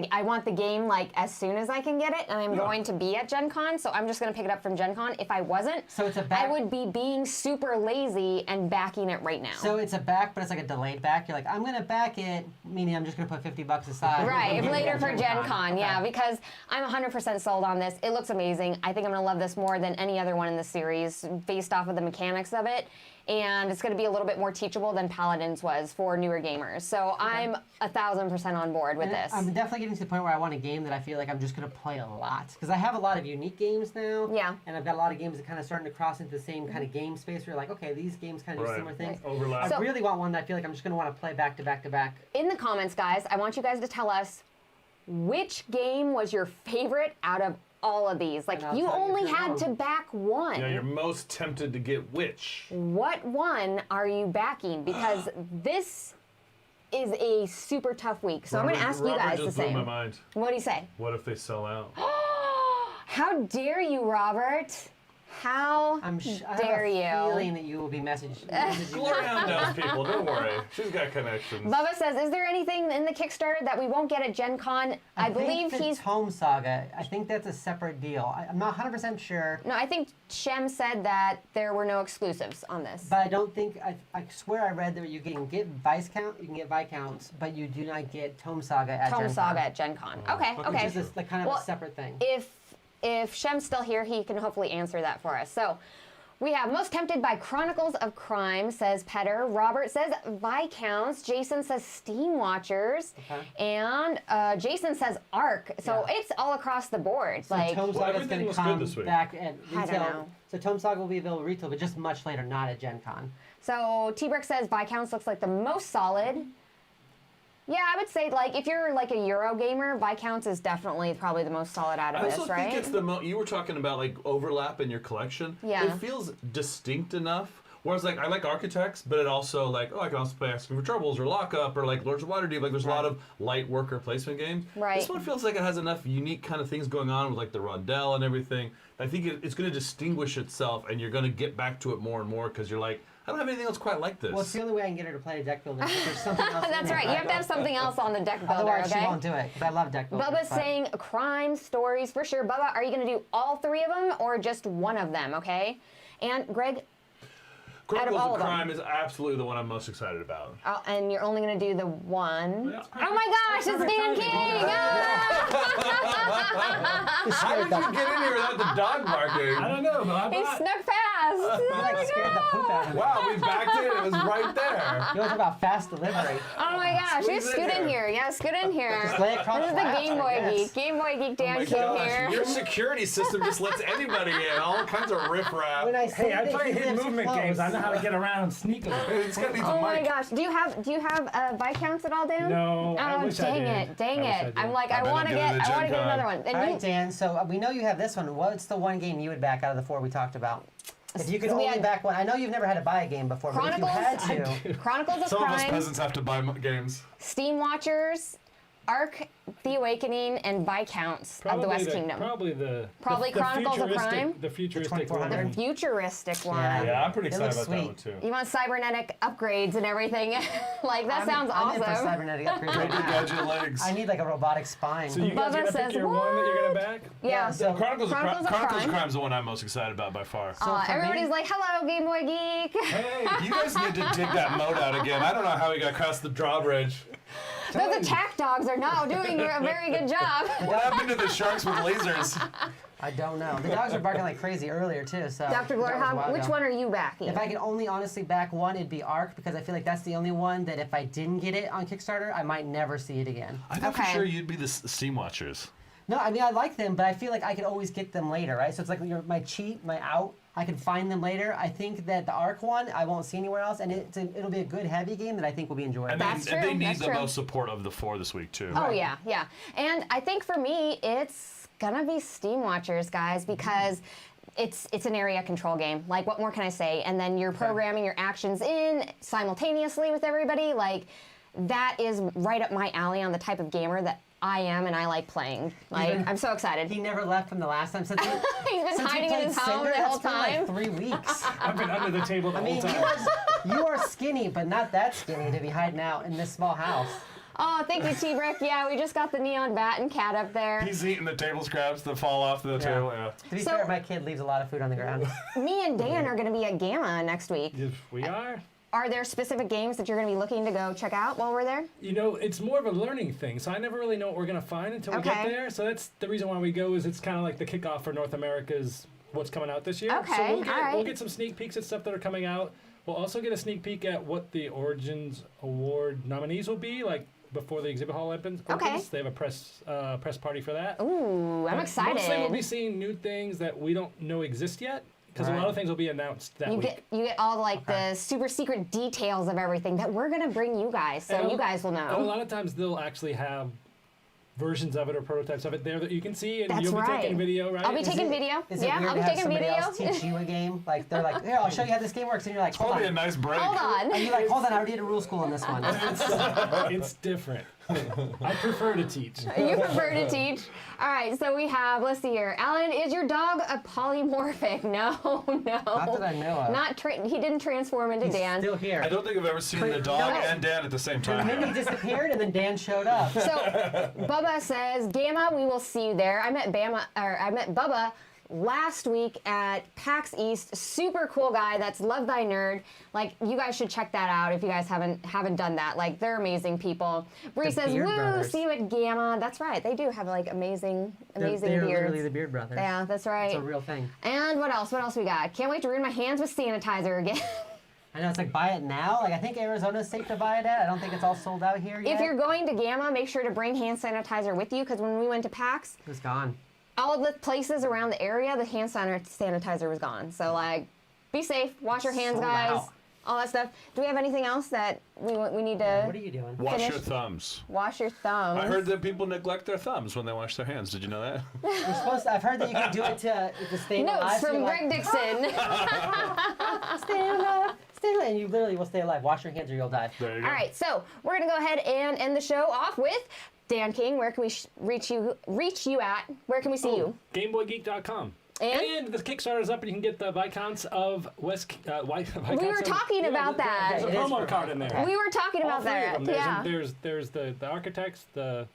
the game as soon as I can get it, and I'm going to be at Gen Con, so I'm just going to pick it up from Gen Con. If I wasn't, so it's a back. I would be being super lazy and backing it right now. So it's a back, but it's like a delayed back. You're like, I'm going to back it, meaning I'm just going to put $50 aside. Right, later for Gen Con, because I'm 100% sold on this. It looks amazing. I think I'm going to love this more than any other one in the series based off of the mechanics of it. And it's going to be a little bit more teachable than Paladins was for newer gamers. So I'm 1,000% on board with this. I'm definitely getting to the point where I want a game that I feel like I'm just going to play a lot. Because I have a lot of unique games now. Yeah. And I've got a lot of games that kind of starting to cross into the same kind of game space where you're like, okay, these games kind of do similar things. Overlap. I really want one that I feel like I'm just going to want to play back to back to back. In the comments, guys, I want you guys to tell us which game was your favorite out of all of these. You only had to back one. Yeah, you're most tempted to get which? What one are you backing? Because this is a super tough week. So I'm going to ask you guys the same. Blew my mind. What do you say? What if they sell out? How dare you, Robert? How dare you? I have a feeling that you will be messaging. Gloryhound knows people. Don't worry. She's got connections. Bubba says, is there anything in the Kickstarter that we won't get at Gen Con? I believe he's... Tome Saga. I think that's a separate deal. I'm not 100% sure. No, I think Shem said that there were no exclusives on this. But I don't think... I swear I read that you can get Viscount, you can get Viscounts, but you do not get Tome Saga at Gen Con. Tome Saga at Gen Con. Okay. Which is kind of a separate thing. If Shem's still here, he can hopefully answer that for us. So we have most tempted by Chronicles of Crime, says Petter. Robert says Viscounts. Jason says Steamwatchers. And Jason says Ark. So it's all across the board. So Tome Saga is going to come back at retail. I don't know. So Tome Saga will be available retail, but just much later, not at Gen Con. So T-Brick says Viscounts looks like the most solid. Yeah, I would say, if you're a Euro gamer, Viscounts is definitely probably the most solid out of this, right? I also think it's the you were talking about, overlap in your collection. Yeah. It feels distinct enough. Whereas, I like Architects, but it also, I can also play Asking for Troubles or Lockup or, Lords of Waterdeep. There's a lot of light worker placement games. Right. This one feels like it has enough unique kind of things going on with, the rondelle and everything. I think it's going to distinguish itself, and you're going to get back to it more and more because you're like, I don't have anything else quite like this. Well, it's the only way I can get her to play a deck builder. If there's something else. That's right. You have to have something else on the deck builder, Otherwise, okay? she won't do it. Because I love deck builders. Bubba's saying crime stories for sure. Bubba, are you going to do all 3 of them or just one of them? Okay. And Greg. Chronicles all of of them. Crime is absolutely the one I'm most excited about. Oh, and you're only going to do the one. That's Oh my gosh, it's Dan King! How did you get in here without the dog barking? I don't know, but He snuck past. You like scared the poop out of me. Wow, we backed in. It was right there. You want to talk about fast delivery? Oh my gosh, you Squeeze in scoot in here. here. Yeah, scoot in here. Just lay across This is the the laps, Game I Boy guess. Geek. Game Boy Geek Oh Dan my King gosh, here. your security system just lets anybody in. All kinds of riffraff. When I say Hey, I that play he hidden lives movement close. games. I know how to get around sneakily. It's got needs a Oh my mic. gosh, do you have Viscounts at all, Dan? No, I Oh wish I dang did. it, dang I wish I it! did. I'm like, I I bet want to I'm doing get, the I want to Gen get Con. another one. And All you, right, Dan. So we know you have this one. What's the one game you would back out of the 4 we talked about? If you could We only had back one, I know you've never had to buy a game before, but if you had Chronicles? to, Chronicles of Some of us Crime, peasants have to buy games. Steamwatchers, Ark, The Awakening, and Viscounts of the West Kingdom. Probably Chronicles of futuristic- Crime? The futuristic 2400. one. The futuristic one. Yeah. Yeah, I'm pretty It excited looks about that sweet. one too. You want cybernetic upgrades and everything. Like, that sounds I'm in for awesome. cybernetic upgrades right now. Gadget legs. I need like a robotic spine. So you guys Bubba gonna says, pick your one that you're gonna "What?" back? Yeah. So Chronicles of Chronicles of Crime. Crime is the one I'm most excited about by far. So for Everybody's me- like, hello, Game Boy Geek. Hey, you guys need to dig that moat out again. I don't know how we got across the drawbridge. Those attack dogs are not doing a very good job. What happened to the sharks with lasers? I don't know. The dogs were barking like crazy earlier too. So Dr. that was a Gloryhogg, while which ago. one are you backing? If I could only honestly back one, it'd be Ark because I feel like that's the only one that if I didn't get it on Kickstarter, I might never see it again. I thought for Okay. sure you'd be the Steamwatchers. No, I mean I like them, but I feel like I could always get them later, right? So it's like my cheat, my out. I can find them later. I think that the Ark one I won't see anywhere else, and it'll be a good heavy game that I think will be enjoyable. And That's they, true, and they need that's the true. most support of the 4 this week, too. Oh, yeah, yeah. And I think for me, it's gonna be Steamwatchers, guys, because it's an area control game. Like, what more can I say? And then you're programming your actions in simultaneously with everybody. Like, that is right up my alley on the type of gamer that I am and I like playing. Like, Even- I'm so excited. He never left from the last time since he, He's been since he hiding in played his home Cinder, the whole it's been time. like 3 weeks. I've been under the table the I mean, whole time. you are skinny, but not that skinny to be hiding out in this small house. Oh, thank you, T-Brick. Yeah, we just got the neon bat and cat up there. He's eating the table scraps that fall off the table. Yeah. To be So- fair, my kid leaves a lot of food on the ground. Me and Dan are going to be at Gamma next week. Yes, we are. Are there specific games that you're going to be looking to go check out while we're there? You know, it's more of a learning thing, so I never really know what we're gonna find until we get Okay. there. So that's the reason why we go. Is it's kind of like the kickoff for North America's what's coming out this year. So Okay, we'll alright. get some sneak peeks at stuff that are coming out. We'll also get a sneak peek at what the Origins Award nominees will be, like before the exhibit hall opens. Okay. They have a press party for that. Ooh, I'm But excited. Mostly we'll be seeing new things that we don't know exist yet, because a lot Right. of things will be announced that You week. get all like the super secret details of everything that we're gonna bring you guys, so And you guys will And a know. lot of times they'll actually have versions of it or prototypes of it there that you can see, and That's you'll be right. taking video, right? I'll be Is taking it- video. Is it Yeah, weird I'll to be have taking somebody video. else teach you a game? Like they're like, here, I'll show you how this game works, and you're like, hold Probably a on. nice break. Hold on. And you're like, hold on, I already did a rule school on this one. It's different. I prefer to teach. You prefer to teach. All right, so we have. Let's see here. Alan, is your dog a polymorphic? No, no. Not that I know of. Not he didn't transform into Dan. Still here. I don't think I've ever seen the dog No. and Dan at the same And then time. he disappeared, and then Dan showed up. So Bubba says, Gamma, we will see you there. I met Bubba last week at PAX East. Super cool guy. That's Love Thy Nerd. Like, you guys should check that out if you guys haven't done that. Like, they're amazing people. Bree The says, Beard woo, Brothers. see you at Gamma. That's right. They do have like amazing They're beards. literally the Beard Brothers. Yeah, that's right. It's a real thing. And what else? What else we got? Can't wait to ruin my hands with sanitizer again. I know, it's like, buy it now. Like, I think Arizona's safe to buy it at. I don't think it's all sold out here yet. If you're going to Gamma, make sure to bring hand sanitizer with you, because when we went to PAX, It's gone. all of the places around the area, the hand sanitizer was gone. So, like, be safe, wash your hands, Sold guys, out. all that stuff. Do we have anything else that we need to What are you doing? Wash Finish. your thumbs. wash your thumbs? I heard that people neglect their thumbs when they wash their hands. Did you know that? You're supposed to, I've heard that you can do it to stay alive. Notes so from you're Greg like, Dixon. stay alive, stay alive. And you literally will stay alive. Wash your hands or you'll die. There you go. All right, so we're going to go ahead and end the show off with Dan King. Where can we reach you at? Where can we see you? GameBoyGeek.com. And the Kickstarter's up, and you can get the Viscounts of West. Viscounts we were talking about that. There's a promo card in there. We were talking All about three that. of them. Yeah. There's the architects, the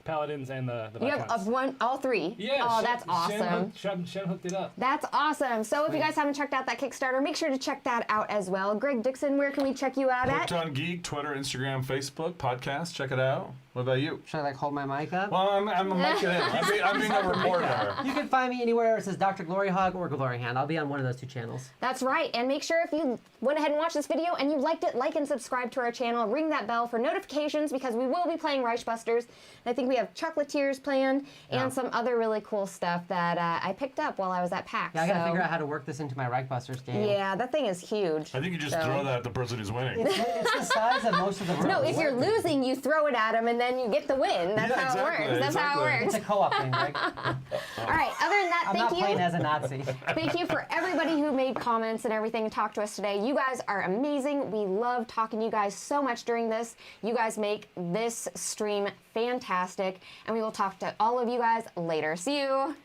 paladins, and the You have Viscounts. all three. Yeah. Oh, that's awesome. Shem hooked it up. That's awesome. So if you guys haven't checked out that Kickstarter, make sure to check that out as well. Greg Dixon, where can we check you out Hooked at? on Geek, Twitter, Instagram, Facebook, podcast. Check it out. What about you? Should I hold my mic up? Well, I'm making it. I'm being a reporter. You can find me anywhere where it says Dr. Gloryhogg or Gloryhoundd. I'll be on one of those 2 channels. That's right. And make sure if you went ahead and watched this video and you liked it, like and subscribe to our channel. Ring that bell for notifications because we will be playing Reichbusters. And I think we have Chocolatiers planned and some other really cool stuff that I picked up while I was at PAX. Yeah, I gotta figure out how to work this into my Reichbusters game. Yeah, that thing is huge. I think you just throw that at the person who's winning. It's the size of most of the rooms. No, if you're losing, you throw it at him and then you get the win. That's Yeah, how exactly, it works. That's how it It's works. a co-op thing, Greg. All right. Other than that, I'm not thank playing you. as a Nazi. Thank you for everybody who made comments and everything and talked to us today. You guys are amazing. We love talking to you guys so much during this. You guys make this stream fantastic. And we will talk to all of you guys later. See you.